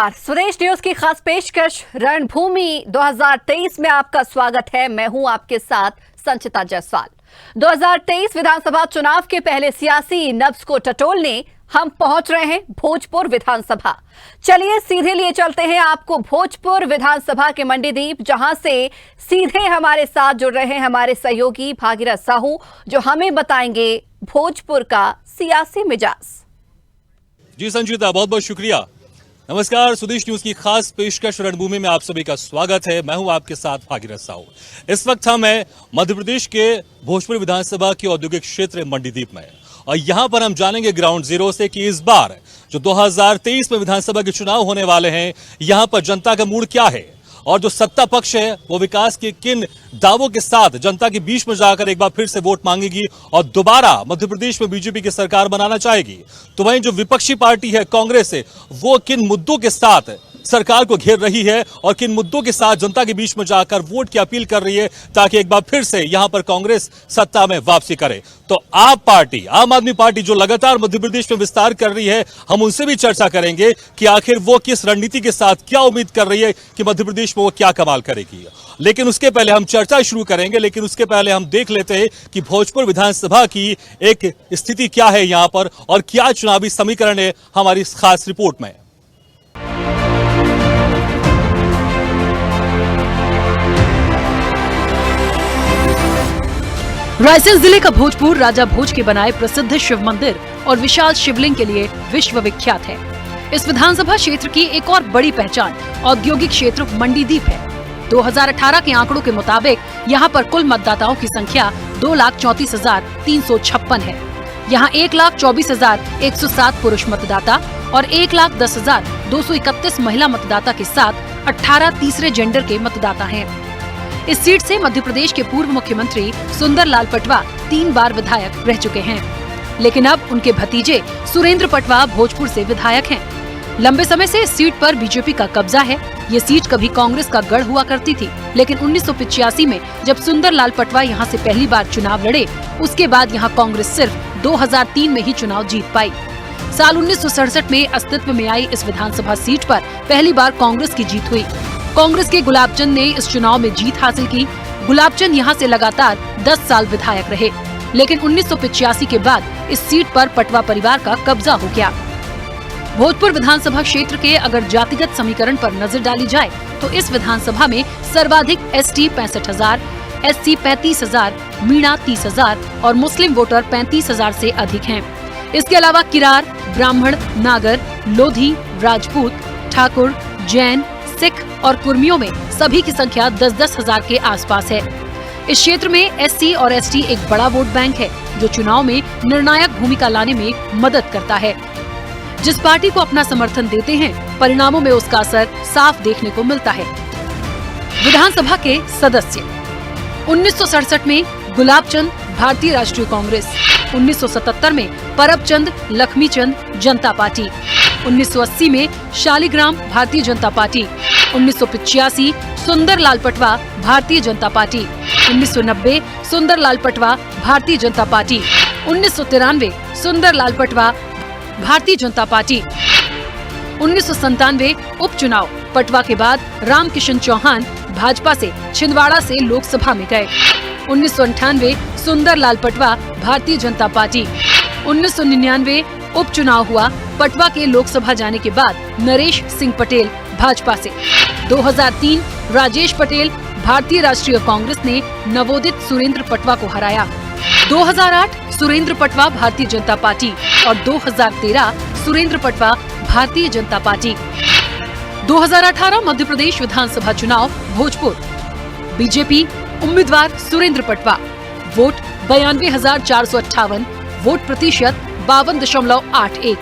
नमस्कार, सुदेश न्यूज की खास पेशकश रणभूमि 2023 में आपका स्वागत है। मैं हूं आपके साथ संचिता जायसवाल। 2023 विधानसभा चुनाव के पहले सियासी नब्ज को टटोलने हम पहुंच रहे हैं भोजपुर विधानसभा। चलिए सीधे लिए चलते हैं आपको भोजपुर विधानसभा के मंडीदीप, जहां से सीधे हमारे साथ जुड़ रहे हैं हमारे सहयोगी भागीरथ साहू, जो हमें बताएंगे भोजपुर का सियासी मिजाज। जी संचिता, बहुत बहुत शुक्रिया। नमस्कार, सुदेश न्यूज की खास पेशकश रणभूमि में आप सभी का स्वागत है। मैं हूं आपके साथ भागीरथ साहू। इस वक्त हम हैं मध्य प्रदेश के भोजपुर विधानसभा के औद्योगिक क्षेत्र मंडीदीप में, और यहां पर हम जानेंगे ग्राउंड जीरो से कि इस बार जो 2023 में विधानसभा के चुनाव होने वाले हैं, यहां पर जनता का मूड क्या है, और जो सत्ता पक्ष है वो विकास के किन दावों के साथ जनता के बीच में जाकर एक बार फिर से वोट मांगेगी और दोबारा मध्य प्रदेश में बीजेपी की सरकार बनाना चाहेगी। तो वहीं जो विपक्षी पार्टी है कांग्रेस है, वो किन मुद्दों के साथ सरकार को घेर रही है और किन मुद्दों के साथ जनता के बीच में जाकर वोट की अपील कर रही है, ताकि एक बार फिर से यहां पर कांग्रेस सत्ता में वापसी करे। तो आप पार्टी, आम आदमी पार्टी, जो लगातार मध्य प्रदेश में विस्तार कर रही है, हम उनसे भी चर्चा करेंगे कि आखिर वो किस रणनीति के साथ क्या उम्मीद कर रही है कि मध्य प्रदेश में वो क्या कमाल करेगी। लेकिन उसके पहले हम चर्चा शुरू करेंगे, लेकिन उसके पहले हम देख लेते हैं कि भोजपुर विधानसभा की एक स्थिति क्या है यहां पर और क्या चुनावी समीकरण है हमारी इस खास रिपोर्ट में। रायसेन जिले का भोजपुर राजा भोज के बनाए प्रसिद्ध शिव मंदिर और विशाल शिवलिंग के लिए विश्व विख्यात है। इस विधानसभा क्षेत्र की एक और बड़ी पहचान औद्योगिक क्षेत्र मंडीदीप है। 2018 के आंकड़ों के मुताबिक यहाँ पर कुल मतदाताओं की संख्या 2,34,356 है। यहाँ 1,24,107 पुरुष मतदाता और 1,10,231 महिला मतदाता के साथ 18 तीसरे जेंडर के मतदाता हैं। इस सीट से मध्य प्रदेश के पूर्व मुख्यमंत्री सुंदरलाल पटवा 3 बार विधायक रह चुके हैं, लेकिन अब उनके भतीजे सुरेंद्र पटवा भोजपुर से विधायक हैं। लंबे समय से इस सीट पर बीजेपी का कब्जा है। ये सीट कभी कांग्रेस का गढ़ हुआ करती थी, लेकिन 1985 में जब सुंदरलाल पटवा यहाँ से पहली बार चुनाव लड़े, उसके बाद यहाँ कांग्रेस सिर्फ 2003 में ही चुनाव जीत पाई। साल 1967 में अस्तित्व में आई इस विधानसभा सीट पर पहली बार कांग्रेस की जीत हुई। कांग्रेस के गुलाबचंद ने इस चुनाव में जीत हासिल की। गुलाबचंद यहाँ से लगातार 10 साल विधायक रहे, लेकिन 1985 के बाद इस सीट पर पटवा परिवार का कब्जा हो गया। भोजपुर विधानसभा क्षेत्र के अगर जातिगत समीकरण पर नजर डाली जाए तो इस विधानसभा में सर्वाधिक एसटी 65,000, एससी 35,000, मीणा 30,000 और मुस्लिम वोटर 35,000 से अधिक हैं। इसके अलावा किरार, ब्राह्मण, नागर, लोधी, राजपूत, ठाकुर, जैन, सिख और कुर्मियों में सभी की संख्या 10-10 हजार के आसपास है। इस क्षेत्र में एससी और एसटी एक बड़ा वोट बैंक है, जो चुनाव में निर्णायक भूमिका लाने में मदद करता है। जिस पार्टी को अपना समर्थन देते हैं, परिणामों में उसका असर साफ देखने को मिलता है। विधानसभा के सदस्य 1967 में गुलाबचंद भारतीय राष्ट्रीय कांग्रेस, 1977 में परबचंद लक्ष्मीचंद जनता पार्टी, 1980 में Shaligram Bharatiya Janata party, 1985 Sundarlal Patwa Bharatiya Janata party, 1990 Sundarlal Patwa Bharatiya Janata party, 1993 Sundarlal Patwa Bharatiya Janata party, 1997 उपचुनाव पटवा के बाद रामकिशन चौहान भाजपा से छिंदवाड़ा से लोकसभा में गए। 1998 सुंदरलाल पटवा भारतीय जनता पार्टी, 1999 उपचुनाव हुआ पटवा के लोकसभा जाने के बाद नरेश सिंह पटेल भाजपा से। 2003 राजेश पटेल भारतीय राष्ट्रीय कांग्रेस ने नवोदित सुरेंद्र पटवा को हराया। 2008 सुरेंद्र पटवा भारतीय जनता पार्टी और 2013 सुरेंद्र पटवा भारतीय जनता पार्टी। 2018 मध्य प्रदेश विधानसभा चुनाव भोजपुर। बीजेपी उम्मीदवार सुरेंद्र पटवा, वोट 92,458, वोट प्रतिशत 52.81।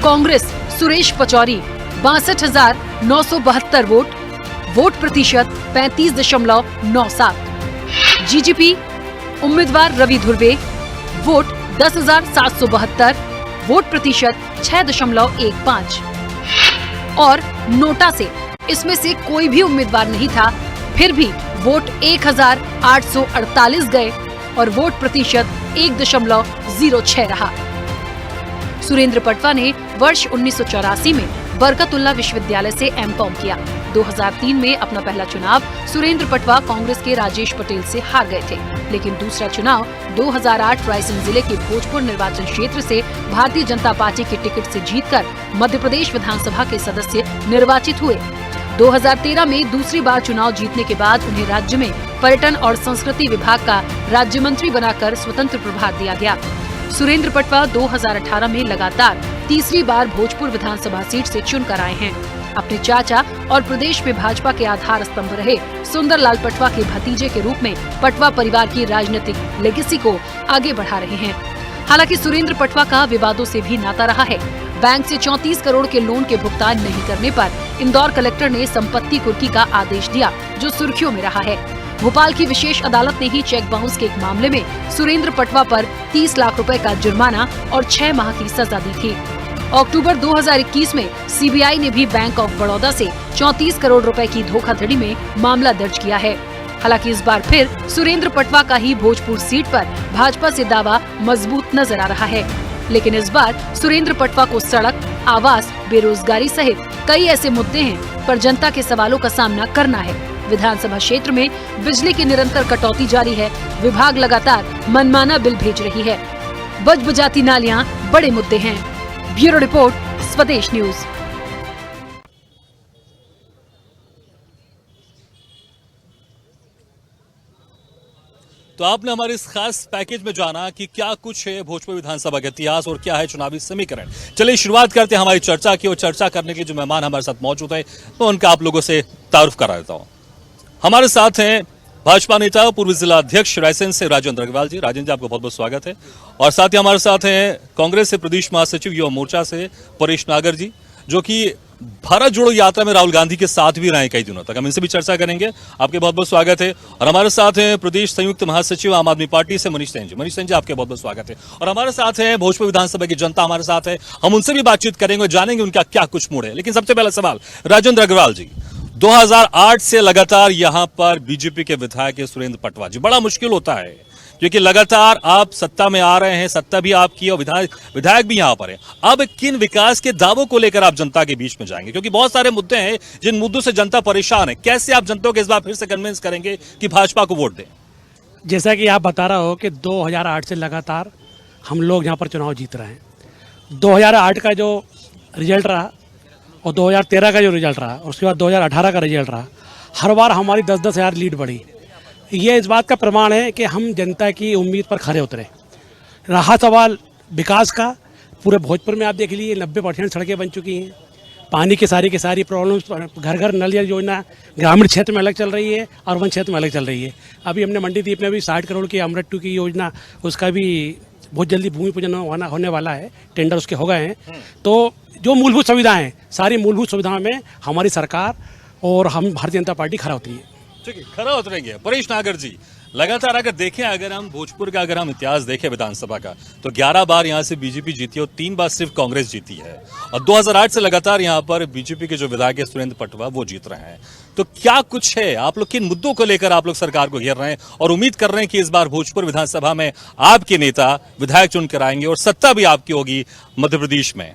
कांग्रेस सुरेश पचौरी 62,972 वोट, वोट प्रतिशत 35.97। जीजीपी उम्मीदवार रवि धुर्वे, वोट 10,772, वोट प्रतिशत 6.15। और नोटा से इसमें से कोई भी उम्मीदवार नहीं था, फिर भी वोट 1,848 गए और वोट प्रतिशत 1.06 रहा। सुरेंद्र पटवा ने वर्ष 1984 में बरकतुल्ला विश्वविद्यालय से एमकॉम किया। 2003 में अपना पहला चुनाव सुरेंद्र पटवा कांग्रेस के राजेश पटेल से हार गए थे, लेकिन दूसरा चुनाव 2008 रायसेन जिले के भोजपुर निर्वाचन क्षेत्र से भारतीय जनता पार्टी के टिकट से जीतकर मध्य प्रदेश विधानसभा के सदस्य निर्वाचित हुए। 2013 में दूसरी बार चुनाव जीतने के बाद उन्हें राज्य में पर्यटन और संस्कृति विभाग का राज्य मंत्री बनाकर स्वतंत्र प्रभार दिया गया। सुरेंद्र पटवा 2018 में लगातार तीसरी बार भोजपुर विधानसभा सीट से चुनकर आए हैं। अपने चाचा और प्रदेश में भाजपा के आधार स्तंभ रहे सुंदरलाल पटवा के भतीजे के रूप में पटवा परिवार की राजनीतिक लेगेसी को आगे बढ़ा रहे हैं। हालांकि सुरेंद्र पटवा का विवादों से भी नाता रहा है। बैंक से 34 करोड़ के लोन के भुगतान नहीं करने पर इंदौर कलेक्टर ने संपत्ति कुर्की का आदेश दिया, जो सुर्खियों में रहा है। भोपाल की विशेष अदालत ने ही चेक बाउंस के एक मामले में सुरेंद्र पटवा पर 30 लाख रुपए का जुर्माना और 6 माह की सजा दी थी। अक्टूबर 2021 में सीबीआई ने भी बैंक ऑफ बड़ौदा से 34 करोड़ रुपए की धोखाधड़ी में मामला दर्ज किया है। हालांकि इस बार फिर सुरेंद्र पटवा का ही भोजपुर सीट पर भाजपा से दावा मजबूत नजर आ रहा है, लेकिन इस बार सुरेंद्र पटवा को सड़क, आवास, बेरोजगारी सहित कई ऐसे मुद्दे हैं पर जनता के सवालों का सामना करना है। विधानसभा क्षेत्र में बिजली की निरंतर कटौती जारी है। विभाग लगातार मनमाना बिल भेज रही है। बजबजाती नालियां बड़े मुद्दे हैं। ब्यूरो रिपोर्ट, स्वदेश न्यूज। तो आपने हमारे इस खास पैकेज में जाना कि क्या कुछ है भोजपुर विधानसभा का इतिहास और क्या है चुनावी समीकरण। चलिए शुरुआत करते हैं हमारी चर्चा की, और चर्चा करने के लिए जो मेहमान हमारे साथ मौजूद है तो उनका आप लोगों से तारुफ करा देता हूं। हमारे साथ हैं भाजपा नेता पूर्व जिला अध्यक्ष रायसेन से राजेंद्र अग्रवाल जी। राजेंद्र जी, आपका बहुत बहुत स्वागत है। और साथ ही हमारे साथ हैं कांग्रेस से प्रदेश महासचिव युवा मोर्चा से परेश नागर जी, जो कि भारत जोड़ो यात्रा में राहुल गांधी के साथ भी रहे कई दिनों तक। हम इनसे भी चर्चा करेंगे। आपके बहुत बहुत स्वागत है। और हमारे साथ हैं प्रदेश संयुक्त महासचिव आम आदमी पार्टी से मनीष सेन जी। मनीष सेन जी, आपके बहुत बहुत स्वागत है। और हमारे साथ हैं भोजपुर विधानसभा की जनता हमारे साथ है। हम उनसे भी बातचीत करेंगे, जानेंगे उनका क्या कुछ मूड है। लेकिन सबसे पहला सवाल राजेंद्र अग्रवाल जी, 2008 से लगातार यहां पर बीजेपी के विधायक है सुरेंद्र पटवा जी। बड़ा मुश्किल होता है क्योंकि लगातार आप सत्ता में आ रहे हैं, सत्ता भी आपकी और विधायक भी यहां पर है। अब किन विकास के दावों को लेकर आप जनता के बीच में जाएंगे, क्योंकि बहुत सारे मुद्दे हैं जिन मुद्दों से जनता परेशान है। कैसे आप जनता को इस बार फिर से कन्विंस करेंगे कि भाजपा को वोट दें? जैसा कि आप बता रहे हो कि 2008 से लगातार हम लोग यहाँ पर चुनाव जीत रहे हैं। 2008 का जो रिजल्ट रहा और 2013 का जो रिजल्ट रहा, उसके बाद 2018 का रिजल्ट रहा, हर बार हमारी 10-10 हज़ार लीड बढ़ी। ये इस बात का प्रमाण है कि हम जनता की उम्मीद पर खरे उतरे। रहा सवाल विकास का, पूरे भोजपुर में आप देख लीजिए 90% सड़कें बन चुकी हैं। पानी की सारी प्रॉब्लम्स, घर घर नल योजना ग्रामीण क्षेत्र में अलग चल रही है, अर्बन क्षेत्र में अलग चल रही है। अभी हमने मंडीदीप में भी 60 करोड़ की अमृत 2 की योजना, उसका भी बहुत जल्दी भूमि पूजन होने वाला है। टेंडर उसके हो गए हैं। तो जो मूलभूत सुविधाएं हैं, सारी मूलभूत सुविधाओं में हमारी सरकार और हम भारतीय जनता पार्टी खरा उतरी है। ठीक है, खरा उतरेंगे। परेश नागर जी, लगातार अगर देखें, अगर हम भोजपुर का अगर हम इतिहास देखें विधानसभा का, तो 11 बार यहां से बीजेपी जीती है और 3 बार सिर्फ कांग्रेस जीती है। और 2008 से लगातार यहां पर बीजेपी के जो विधायक है सुरेंद्र पटवा वो जीत रहे हैं। तो क्या कुछ है, आप लोग किन मुद्दों को लेकर आप लोग सरकार को घेर रहे हैं और उम्मीद कर रहे हैं कि इस बार भोजपुर विधानसभा में आपके नेता विधायक चुनकर आएंगे और सत्ता भी आपकी होगी मध्य प्रदेश में?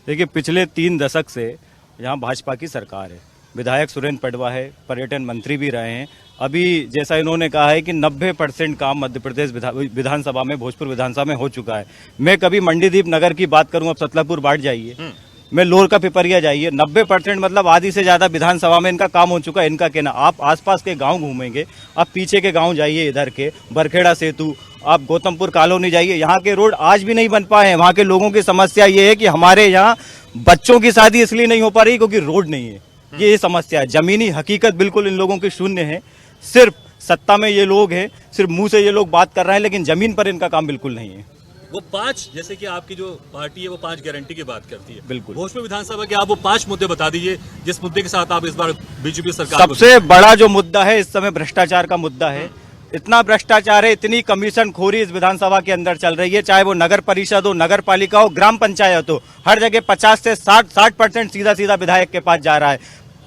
देखिए, पिछले 3 दशक से यहाँ भाजपा की सरकार है। विधायक सुरेंद्र पटवा है, पर्यटन मंत्री भी रहे हैं। अभी जैसा इन्होंने कहा है कि 90% काम मध्य प्रदेश विधानसभा में, भोजपुर विधानसभा में हो चुका है। मैं कभी मंडीदीप नगर की बात करूं, अब सतलापुर बाट जाइए, मैं लोर का पिपरिया जाइए, 90% मतलब आधी से ज्यादा विधानसभा में इनका काम हो चुका है। इनका कहना, आप आसपास के गांव घूमेंगे, आप पीछे के गांव जाइए, इधर के बरखेड़ा सेतु, आप गौतमपुर कॉलोनी जाइए, यहाँ के रोड आज भी नहीं बन पाए हैं। वहाँ के लोगों की समस्या ये है कि हमारे यहाँ बच्चों की शादी इसलिए नहीं हो पा रही क्योंकि रोड नहीं है। ये समस्या है। जमीनी हकीकत बिल्कुल इन लोगों की शून्य है। सिर्फ सत्ता में ये लोग हैं, सिर्फ मुंह से ये लोग बात कर रहे हैं, लेकिन जमीन पर इनका काम बिल्कुल नहीं है। वो 5, जैसे कि आपकी जो पार्टी है वो 5 गारंटी की बात करती है। बिल्कुल। भोजपुर विधानसभा के आप वो 5 मुद्दे बता दीजिए जिस मुद्दे के साथ आप इस बार बीजेपी सरकार सबसे बड़ा जो मुद्दा है इस समय भ्रष्टाचार का मुद्दा है। इतना भ्रष्टाचार है, इतनी कमीशन खोरी इस विधानसभा के अंदर चल रही है, चाहे वो नगर परिषद हो, नगर पालिका हो, ग्राम पंचायत हो, हर जगह 50 से 60% सीधा सीधा विधायक के पास जा रहा है।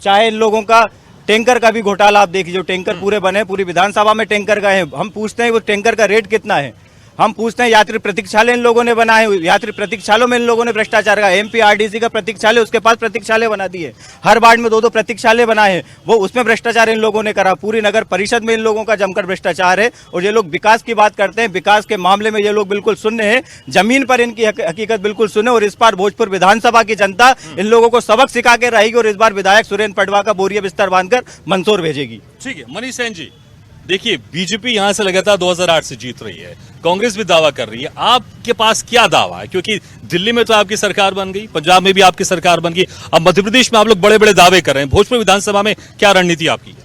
चाहे इन लोगों का टैंकर का भी घोटाला आप देख लीजिए, टैंकर पूरे बने, पूरी विधानसभा में टैंकर गए हैं। हम पूछते हैं वो टैंकर का रेट कितना है। हम पूछते हैं यात्री प्रतीक्षालय इन लोगों ने बनाए, यात्री प्रतीक्षालयों में इन लोगों ने भ्रष्टाचार का, एमपीआरडीसी का प्रतीक्षालय, उसके पास प्रतीक्षालय बना दिए, हर वार्ड में 2-2 प्रतीक्षालय बनाए हैं, वो उसमें भ्रष्टाचार इन लोगों ने करा। पूरी नगर परिषद में इन लोगों का जमकर भ्रष्टाचार है। और ये लोग विकास की बात करते हैं, विकास के मामले में ये लोग बिल्कुल शून्य है, जमीन पर इनकी हकीकत बिल्कुल शून्य। और इस बार भोजपुर विधानसभा की जनता इन लोगों को सबक सिखा के रहेगी और इस बार विधायक सुरेंद्र पटवा का बोरिया बिस्तर बांधकर मंदसौर भेजेगी। ठीक है मनीष सेन जी, देखिए बीजेपी यहां से लगातार 2008 से जीत रही है, कांग्रेस भी दावा कर रही है, आपके पास क्या दावा है? क्योंकि दिल्ली में तो आपकी सरकार बन गई, पंजाब में भी आपकी सरकार बन गई, अब मध्य प्रदेश में आप लोग बड़े बड़े दावे कर रहे हैं, भोजपुर विधानसभा में क्या रणनीति आपकी?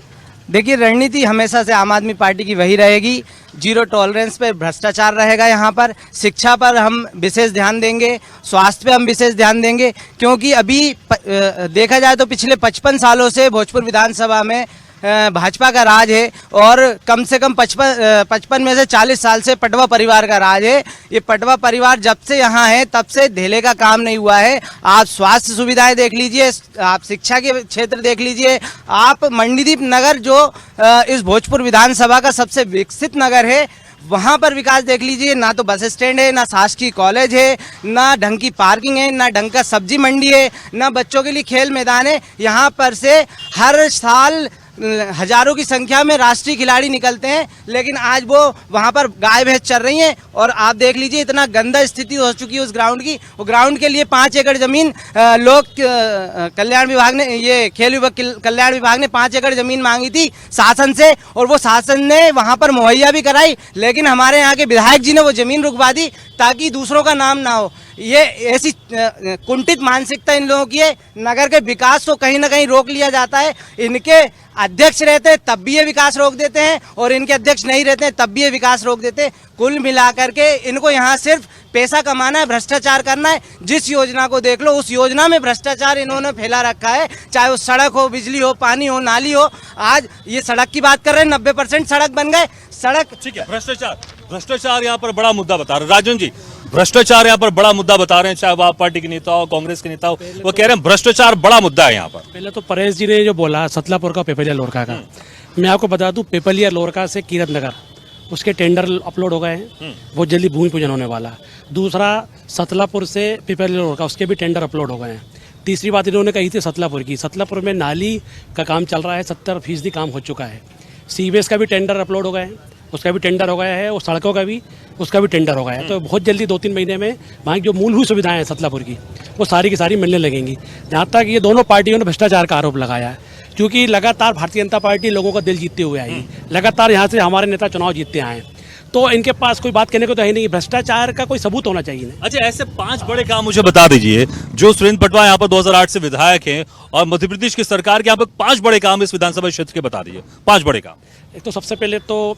देखिए, रणनीति हमेशा से आम आदमी पार्टी की वही रहेगी, जीरो टॉलरेंस पे भ्रष्टाचार रहेगा। यहाँ पर शिक्षा पर हम विशेष ध्यान देंगे, स्वास्थ्य पे हम विशेष ध्यान देंगे, क्योंकि अभी देखा जाए तो पिछले 55 सालों से भोजपुर विधानसभा में भाजपा का राज है और कम से कम 55 में से 40 साल से पटवा परिवार का राज है। ये पटवा परिवार जब से यहाँ है तब से ढेले का काम नहीं हुआ है। आप स्वास्थ्य सुविधाएं देख लीजिए, आप शिक्षा के क्षेत्र देख लीजिए, आप मंडीदीप नगर जो इस भोजपुर विधानसभा का सबसे विकसित नगर है, वहाँ पर विकास देख लीजिए। ना तो बस स्टैंड है, ना शासकीय कॉलेज है, ना ढंग की पार्किंग है, ना ढंग का सब्जी मंडी है, ना बच्चों के लिए खेल मैदान है। यहाँ पर से हर साल हजारों की संख्या में राष्ट्रीय खिलाड़ी निकलते हैं, लेकिन आज वो वहाँ पर गाय भैंस चल रही हैं। और आप देख लीजिए इतना गंदा स्थिति हो चुकी है उस ग्राउंड की। वो ग्राउंड के लिए 5 एकड़ जमीन लोक कल्याण विभाग ने, ये खेल कल्याण विभाग ने 5 एकड़ जमीन मांगी थी शासन से, और वो शासन ने वहाँ पर मुहैया भी कराई, लेकिन हमारे यहाँ के विधायक जी ने वो जमीन रुकवा दी ताकि दूसरों का नाम ना हो। ये ऐसी कुंठित मानसिकता इन लोगों की है। नगर के विकास को कहीं ना कहीं रोक लिया जाता है। इनके अध्यक्ष रहते हैं तब भी ये विकास रोक देते हैं, और इनके अध्यक्ष नहीं रहते हैं तब भी ये विकास रोक देते हैं। कुल मिलाकर के इनको यहाँ सिर्फ पैसा कमाना है, भ्रष्टाचार करना है। जिस योजना को देख लो उस योजना में भ्रष्टाचार इन्होंने फैला रखा है, चाहे वो सड़क हो, बिजली हो, पानी हो, नाली हो। आज ये सड़क की बात कर रहे हैं, 90% सड़क बन गए। सड़क ठीक है, भ्रष्टाचार यहाँ पर बड़ा मुद्दा बता रहे हैं राजन जी, भ्रष्टाचार यहाँ पर बड़ा मुद्दा बता रहे हैं, चाहे वो आप पार्टी के नेता हो, कांग्रेस के नेता हो, वो कह रहे हैं भ्रष्टाचार बड़ा मुद्दा है यहाँ पर। पहले तो परेश जी ने जो बोला सतलापुर का पेपलिया लोरका का, मैं आपको बता दूं पेपलिया लोरका से कीरत नगर उसके टेंडर अपलोड हो गए हैं, बहुत जल्दी भूमि पूजन होने वाला है। दूसरा सतलापुर से पेपलिया लोरका उसके भी टेंडर अपलोड हो गए हैं। तीसरी बात इन्होंने कही थी सतलापुर की, सतलापुर में नाली का काम चल रहा है, 70% काम हो चुका है। सीवेज का भी टेंडर अपलोड हो गए हैं, उसका भी टेंडर हो गया है, और सड़कों का भी उसका भी टेंडर हो गया है। तो बहुत जल्दी 2-3 महीने में वहाँ की जो मूलभूत सुविधाएं हैं सतलापुर की, वो सारी की सारी मिलने लगेंगी। जहाँ तक ये दोनों पार्टियों ने भ्रष्टाचार का आरोप लगाया है, क्योंकि लगातार भारतीय जनता पार्टी लोगों का दिल जीतते हुए आई है, लगातार यहाँ से हमारे नेता चुनाव जीतते आए हैं, तो इनके पास कोई बात कहने को तो है नहीं। भ्रष्टाचार का कोई सबूत होना चाहिए नहीं। अच्छा, ऐसे 5 बड़े काम मुझे बता दीजिए जो सुरेंद्र पटवा यहाँ पर 2008 से विधायक हैं और मध्य प्रदेश की सरकार के यहाँ पर 5 बड़े काम इस विधानसभा क्षेत्र के बता दीजिए, 5 बड़े काम। एक तो सबसे पहले तो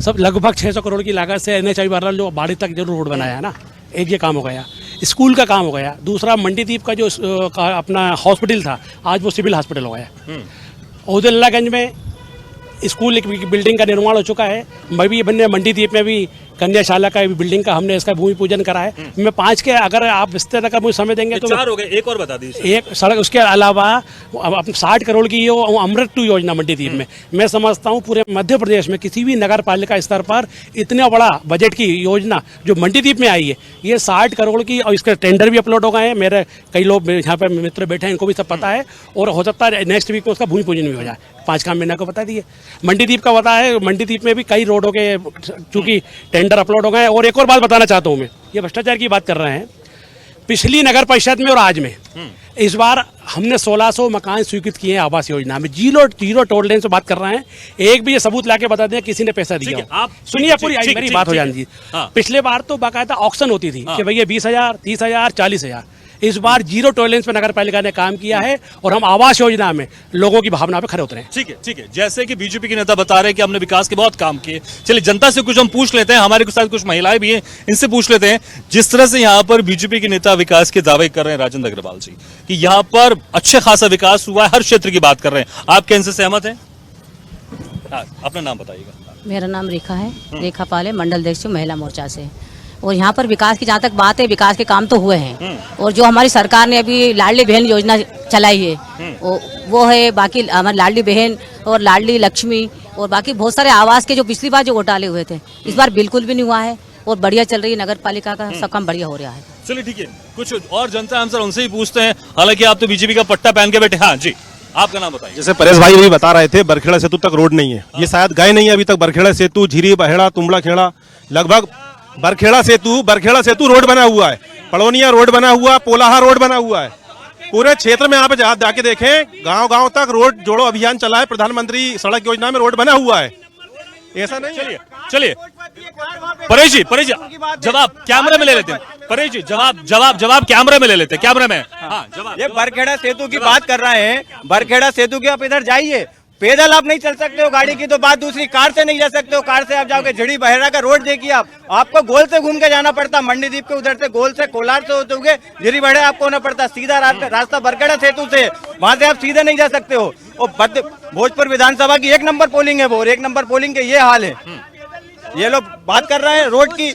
सब लगभग 600 करोड़ की लागत से NH वाला जो बाड़ी तक जो रोड बनाया है ना, एक ये काम हो गया। स्कूल का काम हो गया। दूसरा मंडीदीप का जो अपना हॉस्पिटल था, आज वो सिविल हॉस्पिटल हो गया। औदुल्लागंज में स्कूल एक बिल्डिंग का निर्माण हो चुका है। मैं भी बनने मंडीदीप में भी कन्याशाला का बिल्डिंग का हमने इसका भूमि पूजन करा है। मैं 5 के अगर आप विस्तार का मुझे समय देंगे तो 4 हो गए, एक और बता दीजिए। एक सड़क, उसके अलावा 60 करोड़ की ये अमृत 2 योजना मंडीदीप में, मैं समझता हूँ पूरे मध्य प्रदेश में किसी भी नगर पालिका स्तर पर इतना बड़ा बजट की योजना जो मंडीदीप में आई है, ये 60 करोड़ की, और इसके टेंडर भी अपलोड हो गए हैं। मेरे कई लोग यहाँ पर मित्र बैठे हैं, इनको भी सब पता है, और हो सकता है नेक्स्ट वीक में उसका भूमि पूजन भी हो जाए। 5 काम मैंने को बता दिए। मंडीदीप का बता है, मंडीदीप में भी कई रोडों के चूंकि टेंडर अपलोड हो गए। और एक और बात बताना चाहता हूँ मैं, ये भ्रष्टाचार की बात कर रहे हैं, पिछली नगर परिषद में और आज में इस बार हमने 1600 मकान स्वीकृत किए हैं आवास योजना में। जीरो टोलरेंस से बात कर रहे हैं। एक भी ये सबूत लाके बता दें किसी ने पैसा दिया हो। आप सुनिए, पूरी मेरी बात हो जाती है। पिछले बार तो बाकायदा ऑक्शन होती थी कि भैया 20,000, 30,000, 40,000। इस बार जीरो टॉलरेंस पे नगर पालिका ने काम किया है, और हम आवास योजना में लोगों की भावना पे खड़े उतरे हैं। ठीक है। जैसे कि बीजेपी के नेता बता रहे हैं कि हमने विकास के बहुत काम किए, चलिए जनता से कुछ हम पूछ लेते हैं, हमारे साथ कुछ महिलाएं भी हैं, इनसे पूछ लेते हैं। जिस तरह से यहाँ पर बीजेपी के नेता विकास के दावे कर रहे हैं राजेंद्र अग्रवाल जी कि यहाँ पर अच्छे खासा विकास हुआ है, हर क्षेत्र की बात कर रहे हैं, आप क्या इनसे सहमत हैं? अपना नाम बताइएगा। मेरा नाम रेखा है, रेखा पाल है, मंडल अध्यक्ष महिला मोर्चा से। और यहाँ पर विकास की जहाँ तक बात है, विकास के काम तो हुए हैं, और जो हमारी सरकार ने अभी लाडली बहन योजना चलाई है वो है। बाकी हमारी लाडली बहन और लाडली लक्ष्मी और बाकी बहुत सारे आवास के जो पिछली बार जो घोटाले हुए थे, इस बार बिल्कुल भी नहीं हुआ है। और बढ़िया चल रही है, नगर पालिका का सब काम बढ़िया हो रहा है। चलिए ठीक है, कुछ और जनता हम सर उनसे ही पूछते हैं, हालांकि आप तो बीजेपी का पट्टा पहन के बैठे। हाँ जी, आपका नाम बताइए। जैसे परेश भाई भी बता रहे थे, बरखेड़ा सेतु तक रोड नहीं है, ये शायद गए नहीं है अभी तक। बरखेड़ा सेतु, झीरी, बहेड़ा, तुमड़ा खेड़ा, लगभग बरखेड़ा सेतु रोड बना हुआ है, पड़ोनिया रोड बना हुआ, पोलाहा रोड बना हुआ है। पूरे क्षेत्र में आप जाके देखें, गांव-गांव तक रोड जोड़ो अभियान चला है, प्रधानमंत्री सड़क योजना में रोड बना हुआ है। ऐसा नहीं। चलिए परेश जी जवाब कैमरे में ले लेते हैं। परेश जी जवाब कैमरे में ले लेते हैं, कैमरे में। हाँ, जवाब। ये बरखेड़ा सेतु की बात कर रहे हैं, बरखेड़ा सेतु की आप इधर जाइए, पैदल आप नहीं चल सकते हो, गाड़ी की तो बात दूसरी, कार से नहीं जा सकते हो, कार से आप जाओगे झिड़ी बहेड़ा का रोड देखिए आपको गोल से घूम के जाना पड़ता, मंडी द्वीप के उधर से गोल से कोलार से होते हुए झिड़ी बहेड़ा आपको होना पड़ता, सीधा रास्ता बरखेड़ा सेतु से, वहां से आप सीधे नहीं जा सकते हो। और भोजपुर विधानसभा की 1 नंबर पोलिंग है वो, और 1 नंबर पोलिंग के ये हाल है। ये लोग बात कर रहे हैं रोड की।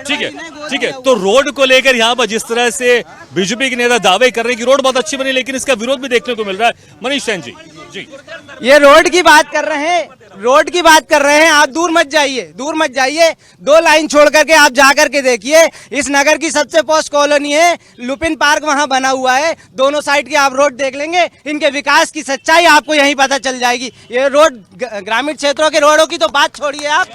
ठीक है, तो रोड को लेकर यहाँ पर जिस तरह से बीजेपी के नेता दावे कर रहे हैं कि रोड बहुत अच्छी बनी, लेकिन इसका विरोध भी देखने को मिल रहा है। मनीष सेन जी ये रोड की बात कर रहे हैं, आप दूर मत जाइए, 2 लाइन छोड़ करके आप जा करके देखिए, इस नगर की सबसे पोस्ट कॉलोनी है, लुपिन पार्क वहां बना हुआ है, दोनों साइड के आप रोड देख लेंगे, इनके विकास की सच्चाई आपको यहीं पता चल जाएगी। ये रोड, ग्रामीण क्षेत्रों के रोडों की तो बात छोड़िए आप,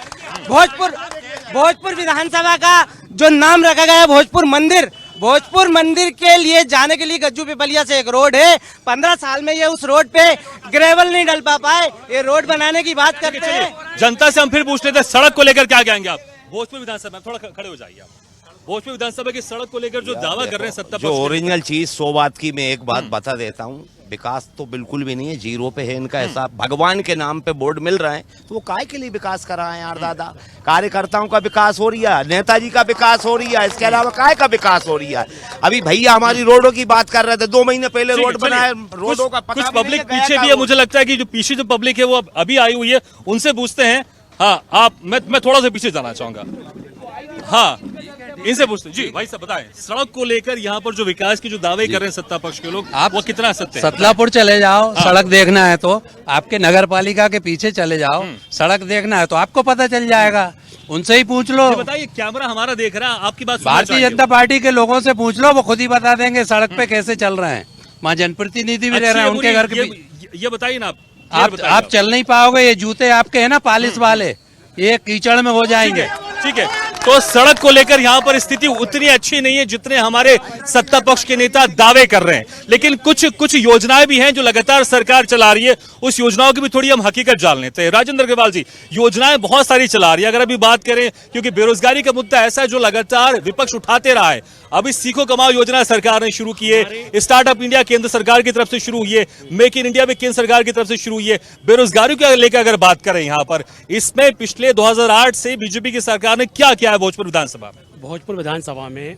भोजपुर विधानसभा का जो नाम रखा गया है भोजपुर मंदिर के लिए जाने के लिए गज्जू पिपलिया से एक रोड है, 15 साल में ये उस रोड पे ग्रेवल नहीं डल पाए, ये रोड बनाने की बात करते हैं। जनता से हम फिर पूछ लेते हैं, सड़क को लेकर क्या कहेंगे आप? भोजपुर विधानसभा, थोड़ा खड़े हो जाइए आप। भोजपुर विधानसभा की सड़क को लेकर जो दावा कर रहे हैं सत्ता जो ओरिजिनल चीज 100 बात की मैं एक बात बता देता हूँ, विकास तो बिल्कुल भी नहीं है, जीरो पे है इनका। ऐसा भगवान के नाम पे बोर्ड मिल रहा है तो वो काय के लिए विकास कर रहा है यार दादा? कार्यकर्ताओं का विकास हो रही है, नेताजी का विकास हो रही है, इसके अलावा काय का विकास हो रही है? अभी भैया हमारी रोडों की बात कर रहे थे, 2 महीने पहले रोड बनाए, रोडों का कुछ पब्लिक पीछे भी है, मुझे लगता है कि जो पीछे जो पब्लिक है वो अभी आई हुई है, उनसे पूछते हैं। हाँ, आप मैं थोड़ा सा पीछे जाना चाहूंगा। हाँ, इनसे पूछते हैं। जी भाई साहब बताएं, सड़क को लेकर यहाँ पर जो विकास की जो दावे कर रहे हैं सत्ता पक्ष के लोग, आप वो कितना सत्य है? सतलापुर चले जाओ, सड़क देखना है तो आपके नगर पालिका के पीछे चले जाओ, सड़क देखना है तो आपको पता चल जाएगा, उनसे ही पूछ लो। बताइए, कैमरा हमारा देख रहा है, आपकी बात भारतीय जनता पार्टी के लोगों से पूछ लो, वो खुद ही बता देंगे सड़क पे कैसे चल रहे हैं। वहाँ जनप्रतिनिधि भी रह रहे हैं, उनके घर के। ये बताइए ना आप चल नहीं पाओगे, ये जूते आपके है ना पालिश वाले, ये कीचड़ में हो जाएंगे। ठीक है, तो सड़क को लेकर यहाँ पर स्थिति उतनी अच्छी नहीं है जितने हमारे सत्ता पक्ष के नेता दावे कर रहे हैं, लेकिन कुछ योजनाएं भी हैं जो लगातार सरकार चला रही है, उस योजनाओं की भी थोड़ी हम हकीकत जान लेते हैं। राजेंद्र अग्रवाल जी, योजनाएं बहुत सारी चला रही है, अगर अभी बात करें, क्योंकि बेरोजगारी का मुद्दा ऐसा है जो लगातार विपक्ष उठाते रहा है। अभी सीखो कमाओ योजना सरकार ने शुरू की है, स्टार्टअप इंडिया केंद्र सरकार की तरफ से शुरू हुई है, मेक इन इंडिया भी केंद्र सरकार की तरफ से शुरू हुई है। बेरोजगारी को लेकर अगर बात करें यहाँ पर, इसमें पिछले 2008 से बीजेपी की सरकार ने क्या किया है भोजपुर विधानसभा में? भोजपुर विधानसभा में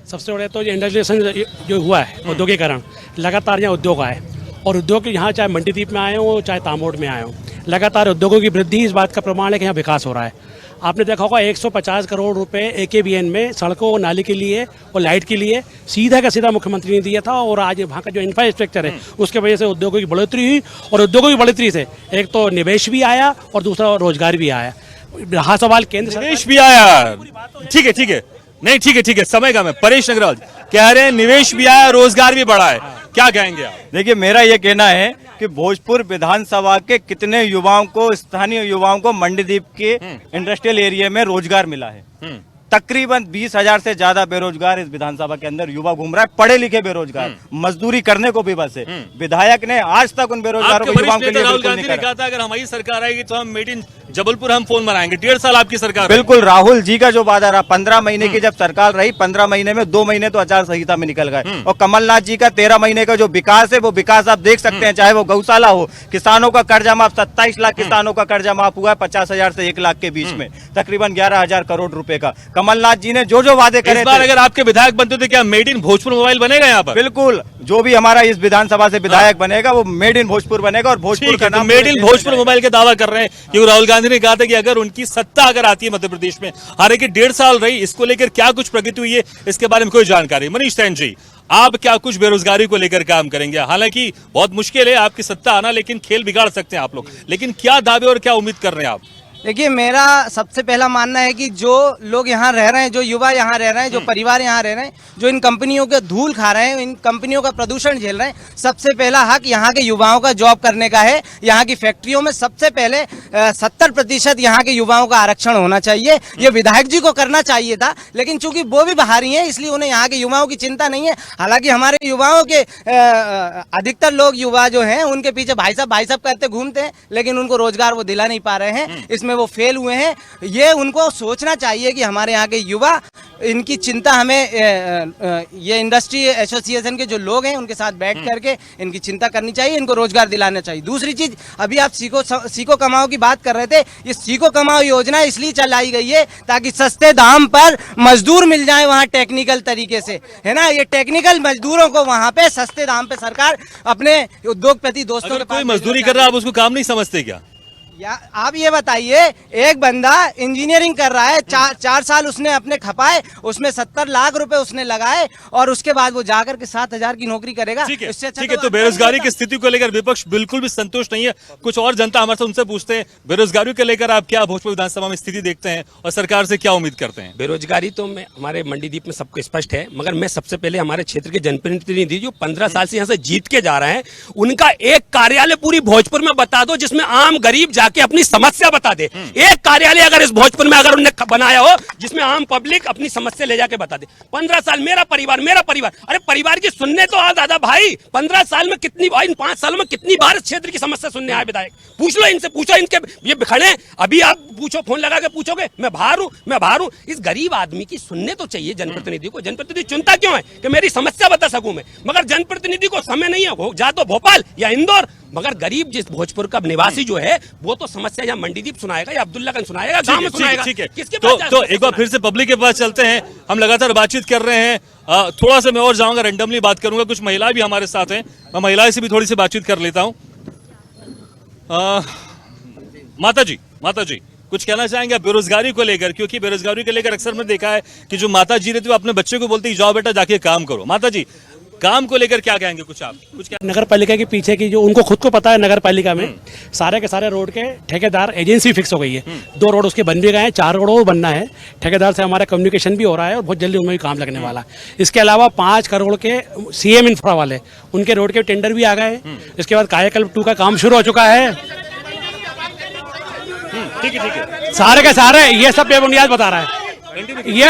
सबसे बड़े तो इंडस्ट्रियलाइजेशन जो हुआ है, औद्योगिकरण, लगातार यहाँ उद्योग आए, और उद्योग यहाँ चाहे मंडीदीप में आए हो चाहे तामोड़ में आए हो, लगातार उद्योगों की वृद्धि इस बात का प्रमाण है कि यहाँ विकास हो रहा है। आपने देखा होगा 150 करोड़ रुपए AKBN में सड़कों और नाली के लिए और लाइट के लिए सीधा का सीधा मुख्यमंत्री ने दिया था, और आज वहाँ का जो इंफ्रास्ट्रक्चर है उसके वजह से उद्योगों की बढ़ोतरी हुई, और उद्योगों की बढ़ोतरी से एक तो निवेश भी आया और दूसरा रोजगार भी आया। रहा सवाल केंद्र निवेश भी आया, ठीक है, नहीं ठीक है, समय का मैं परेश अग्रवाल कह रहे हैं निवेश भी आया, रोजगार भी बढ़ा है, क्या कहेंगे आप? देखिए, मेरा ये कहना है कि भोजपुर विधानसभा के कितने युवाओं को, स्थानीय युवाओं को मंडीदीप के इंडस्ट्रियल एरिया में रोजगार मिला है। तकरीबन 20,000 से ज्यादा बेरोजगार इस विधानसभा के अंदर युवा घूम रहा है, पढ़े लिखे बेरोजगार, मजदूरी करने को भी बस है। विधायक ने आज तक उन बेरोजगारों को, युवाओं के लिए राहुल गांधी ने कहा था अगर हमारी सरकार आएगी तो हम मेड इन जबलपुर हम फोन बनाएंगे। 1.5 साल आपकी सरकार, बिल्कुल राहुल जी का जो वादा रहा, 15 महीने की जब सरकार रही, 15 महीने में 2 महीने तो आचार संहिता में निकल गए, और कमलनाथ जी का 13 महीने का जो विकास है वो विकास आप देख सकते हैं, चाहे वो गौशाला हो, किसानों का कर्जा माफ, 27 लाख किसानों का कर्जा माफ हुआ है 50,000 से 1 लाख के बीच में, तकरीबन 11,000 करोड़ रुपए का। कमलनाथ जी ने जो वादे करे, इस बार अगर आपके विधायक बनते तो क्या मेड इन भोजपुर मोबाइल बनेगा यहाँ पर? बिल्कुल, जो भी हमारा इस विधानसभा से विधायक बनेगा वो मेड इन भोजपुर बनेगा, और भोजपुर का नाम मेड इन भोजपुर मोबाइल का दावा कर रहे हैं, क्योंकि राहुल गांधी ने कहा था कि अगर उनकी सत्ता अगर आती है मध्य प्रदेश में, हालांकि 1.5 साल रही, इसको लेकर क्या कुछ प्रगति हुई है इसके बारे में कोई जानकारी? मनीष सेन जी, आप क्या कुछ बेरोजगारी को लेकर काम करेंगे? हालांकि बहुत मुश्किल है आपकी सत्ता आना, लेकिन खेल बिगाड़ सकते हैं आप लोग, लेकिन क्या दावे और क्या उम्मीद कर रहे हैं आप? देखिए, मेरा सबसे पहला मानना है कि जो लोग यहाँ रह रहे हैं, जो युवा यहाँ रह रहे हैं, जो परिवार यहाँ रह रहे हैं, जो इन कंपनियों के धूल खा रहे हैं, इन कंपनियों का प्रदूषण झेल रहे हैं, सबसे पहला हक यहाँ के युवाओं का जॉब करने का है। यहाँ की फैक्ट्रियों में सबसे पहले 70% यहाँ के युवाओं का आरक्षण होना चाहिए। ये विधायक जी को करना चाहिए था, लेकिन चूंकि वो भी बाहरी हैं, इसलिए उन्हें यहाँ के युवाओं की चिंता नहीं है। हालांकि हमारे युवाओं के अधिकतर लोग युवा जो हैं उनके पीछे भाई साहब करते घूमते हैं, लेकिन उनको रोजगार वो दिला नहीं पा रहे हैं, इसमें वो फेल हुए हैं। ये उनको सोचना चाहिए कि हमारे यहाँ के युवा, इनकी चिंता हमें ये इंडस्ट्री एसोसिएशन के जो लोग हैं उनके साथ बैठ करके इनकी चिंता करनी चाहिए, इनको रोजगार दिलाना चाहिए। दूसरी चीज, अभी आप सीखो कमाओ की बात कर रहे थे, ये सीखो कमाओ योजना इसलिए चलाई गई है ताकि सस्ते दाम पर मजदूर मिल जाए वहाँ टेक्निकल तरीके से, है ना। ये टेक्निकल मजदूरों को वहाँ पे सस्ते दाम पे सरकार अपने उद्योगपति दोस्तों के पास, कोई मजदूरी कर रहा है, आप उसको काम नहीं समझते क्या? या आप ये बताइए, एक बंदा इंजीनियरिंग कर रहा है, 4 साल उसने अपने खपाए, उसमें 70 लाख रुपए उसने लगाए, और उसके बाद वो जाकर के 7,000 की नौकरी करेगा। ठीक है, इससे अच्छा ठीक है। तो बेरोजगारी की स्थिति को लेकर विपक्ष बिल्कुल भी संतुष्ट नहीं है। कुछ और जनता हमारे से उनसे पूछते हैं, बेरोजगारी को लेकर आप क्या भोजपुर विधानसभा में स्थिति देखते हैं और सरकार से क्या उम्मीद करते हैं? बेरोजगारी तो हमारे मंडीदीप में सबको स्पष्ट है, मगर मैं सबसे पहले हमारे क्षेत्र के जनप्रतिनिधि जो 15 साल से यहाँ से जीत के जा रहे हैं, उनका एक कार्यालय पूरी भोजपुर में बता दो जिसमें आम गरीब जाके अपनी समस्या बता दे। एक कार्यालय अगर इस भोजपुर में अगर उन्होंने बनाया हो जिसमें आम पब्लिक अपनी समस्या ले जाके बता दे। 15 साल मेरा परिवार, अरे परिवार की सुनने तो आ दादा भाई, 15 साल में कितनी बार, इन 5 सालों में कितनी बार इस क्षेत्र की समस्या सुनने आए विधायक? पूछ लो इनसे, पूछो इनके, ये खड़े अभी आप पूछो, फोन लगा के पूछोगे मैं बाहर हूं। इस गरीब आदमी की सुनने तो चाहिए जनप्रतिनिधि को। जनप्रतिनिधि चुनता क्यों है कि मेरी समस्या बता सकूं मैं, मगर जनप्रतिनिधि को समय नहीं है, जा तो भोपाल या इंदौर, मगर गरीब जिस भोजपुर का निवासी जो है वो तो समस्या या मंडीदीप सुनाएगा या अब्दुल्लागंज सुनाएगा, गांव में सुनाएगा। ठीक है, किसके तो एक बार फिर से पब्लिक के पास चलते हैं। हम लगातार बातचीत कर रहे हैं, थोड़ा सा मैं और जाऊंगा, रैंडमली बात करूंगा। कुछ महिलाएं भी हमारे साथ हैं, मैं महिलाएं से भी थोड़ी सी बातचीत कर लेता हूँ। माता जी कुछ कहना चाहेंगे बेरोजगारी को लेकर? क्योंकि बेरोजगारी को लेकर अक्सर मैंने देखा है कि जो माता जी रहती है वो अपने बच्चे को बोलती है जाओ बेटा जाके काम करो। माता जी, काम को लेकर क्या कहेंगे? कुछ आप कुछ क्या? नगर पालिका के पीछे की जो उनको खुद को पता है, नगर पालिका में सारे के सारे रोड के ठेकेदार एजेंसी फिक्स हो गई है। 2 रोड उसके बन भी गए हैं, 4 रोड वो बनना है। ठेकेदार से हमारा कम्युनिकेशन भी हो रहा है और बहुत जल्दी उनमें भी काम लगने वाला है। इसके अलावा 5 करोड़ के सीएम इंफ्रा वाले उनके रोड के टेंडर भी आ गए हैं। इसके बाद कायाकल्प 2 का काम शुरू हो चुका है। ठीक है। सारे के सारे ये सब बेबुनियाद बता रहा है। ये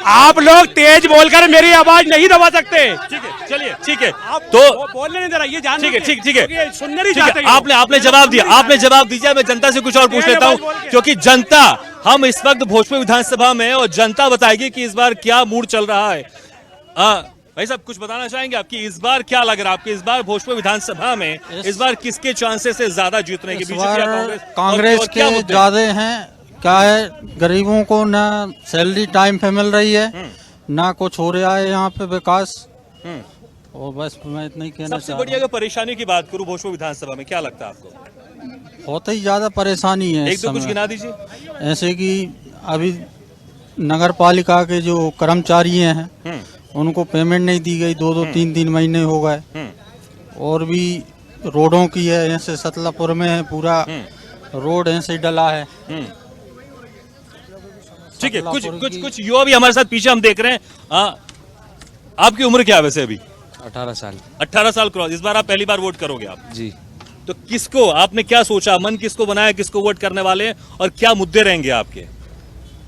आप लोग तेज बोलकर मेरी आवाज नहीं दबा सकते। ठीक है, चलिए, ठीक है। तो बोलने नहीं दे रहा, ये जान, ठीक है, सुनने नहीं चाहते। आपने जवाब दिया, जवाब दीजिए। मैं जनता से कुछ और पूछ लेता हूँ, क्योंकि जनता, हम इस वक्त भोजपुर विधानसभा में और जनता बताएगी कि इस बार क्या मूड चल रहा है। भाई साहब, कुछ बताना चाहेंगे आपकी इस बार क्या लग रहा है? आपकी इस बार भोजपुर विधानसभा में इस बार किसके चांसेस है ज्यादा जीतने के? कांग्रेस के ज्यादा हैं। क्या है, गरीबों को ना सैलरी टाइम पे मिल रही है, ना कुछ हो रहा है यहाँ पे विकास, और बस मैं इतना ही कहना चाहता हूँ। सबसे बड़ी अगर परेशानी की बात करूँ भोजपुर विधानसभा में, क्या लगता है आपको? बहुत ही ज्यादा परेशानी है। एक दो कुछ गिना दीजिए। ऐसे कि अभी नगर पालिका के जो कर्मचारी हैं उनको पेमेंट नहीं दी गई, 2-2, 3-3 महीने हो गए। और भी रोडों की है, ऐसे सतलापुर में है पूरा रोड ऐसे डला है। ठीक है, कुछ युवा भी हमारे साथ पीछे हम देख रहे हैं। आपकी उम्र क्या है वैसे अभी? 18 साल। 18 साल क्रॉस। इस बार आप पहली बार वोट करोगे आप? जी। तो किसको, आपने क्या सोचा, मन किसको बनाया, किसको वोट करने वाले हैं और क्या मुद्दे रहेंगे आपके?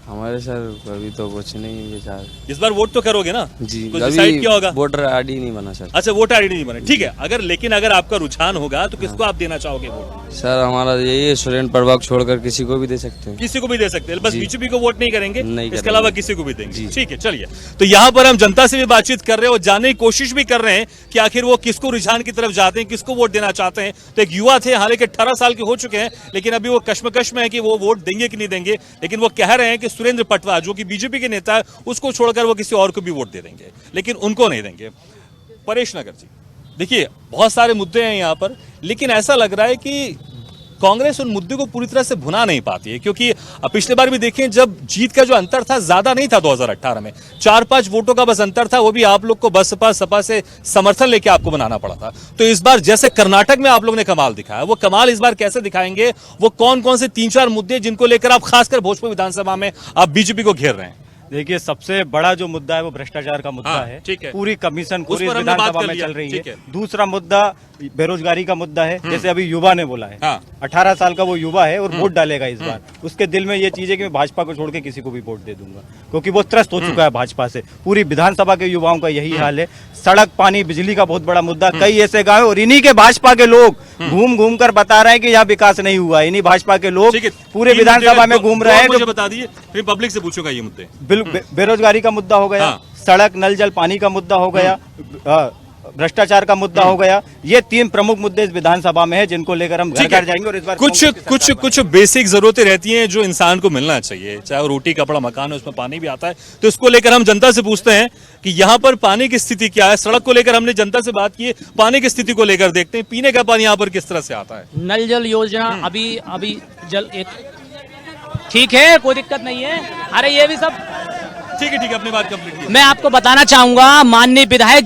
हमारे सर अभी तो कुछ नहीं विचार। इस बार वोट तो करोगे ना? जी। कुछ डिसाइड क्या होगा? वोटर आईडी नहीं बना सर। अच्छा, वोटर आईडी नहीं बना, ठीक है। लेकिन अगर आपका रुझान होगा तो किसको आप देना चाहोगे वोट? सर हमारा यही है, सुरेंद्र प्रभाग छोड़कर किसी को भी दे सकते हैं। किसी को भी दे सकते हैं, बस बीजेपी को वोट नहीं करेंगे, नहीं इसके अलावा किसी को भी देंगे। ठीक है, चलिए। तो यहाँ पर हम जनता से भी बातचीत कर रहे हैं और जानने की कोशिश भी कर रहे हैं कि आखिर वो किसको रुझान की तरफ जाते हैं, किसको वोट देना चाहते हैं। तो एक युवा थे, हालांकि 18 साल के हो चुके हैं, लेकिन अभी वो कश्मकश में है कि वो वोट देंगे कि नहीं देंगे। लेकिन वो कह रहे हैं कि सुरेंद्र पटवा जो कि बीजेपी के नेता है, उसको छोड़कर वो किसी और को भी वोट दे देंगे, लेकिन उनको नहीं देंगे। परेश नगर जी, देखिए बहुत सारे मुद्दे हैं यहाँ पर, लेकिन ऐसा लग रहा है कि कांग्रेस उन मुद्दे को पूरी तरह से भुना नहीं पाती है, क्योंकि पिछले बार भी देखें जब जीत का जो अंतर था ज्यादा नहीं था 2018 में, 4-5 वोटों का बस अंतर था, वो भी आप लोग को बसपा सपा से समर्थन लेके आपको बनाना पड़ा था। तो इस बार जैसे कर्नाटक में आप लोग ने कमाल दिखाया, वो कमाल इस बार कैसे दिखाएंगे? वो कौन कौन से 3-4 मुद्दे जिनको लेकर आप खासकर भोजपुर विधानसभा में आप बीजेपी को घेर रहे हैं? देखिए, सबसे बड़ा जो मुद्दा है वो भ्रष्टाचार का मुद्दा है। ठीक है। पूरी कमीशन उस पूरी पर हमने बात विधानसभा कर में लिया, चल रही ठीक है। है। दूसरा मुद्दा बेरोजगारी का मुद्दा है, जैसे अभी युवा ने बोला है। 18 साल का वो युवा है और वोट डालेगा इस बार, उसके दिल में ये चीज है कि मैं भाजपा को छोड़ के किसी को भी वोट दे दूंगा, क्योंकि वो त्रस्त हो चुका है भाजपा से। पूरी विधानसभा के युवाओं का यही हाल है। सड़क, पानी, बिजली का बहुत बड़ा मुद्दा। कई ऐसे गाँव है और इन्हीं के भाजपा के लोग घूम घूम कर बता रहे हैं कि यहाँ विकास नहीं हुआ। इन्हीं भाजपा के लोग पूरे विधानसभा में घूम रहे हैं। मुझे बता दिए, फिर पब्लिक से पूछूंगा ये मुद्दे। बेरोजगारी का मुद्दा हो गया, सड़क, नल जल पानी का मुद्दा हो गया, भ्रष्टाचार का मुद्दा हो गया। ये 3 प्रमुख मुद्दे इस विधानसभा में है, जिनको लेकर हम घर घर जाएंगे। और इस बार कुछ बेसिक जरूरतें रहती हैं जो इंसान को मिलना चाहिए, चाहे वो रोटी, कपड़ा, मकान है, उसमें पानी भी आता है। तो इसको लेकर हम जनता से पूछते हैं कि यहाँ पर पानी की स्थिति क्या है। सड़क को लेकर हमने जनता से बात की है, पानी की स्थिति को लेकर देखते हैं पीने का पानी यहाँ पर किस तरह से आता है। नल जल योजना अभी जल एक ठीक है, कोई दिक्कत नहीं है। अरे ये भी सब ठीक है, अपनी बात कंप्लीट। मैं आपको बताना चाहूंगा, माननीय विधायक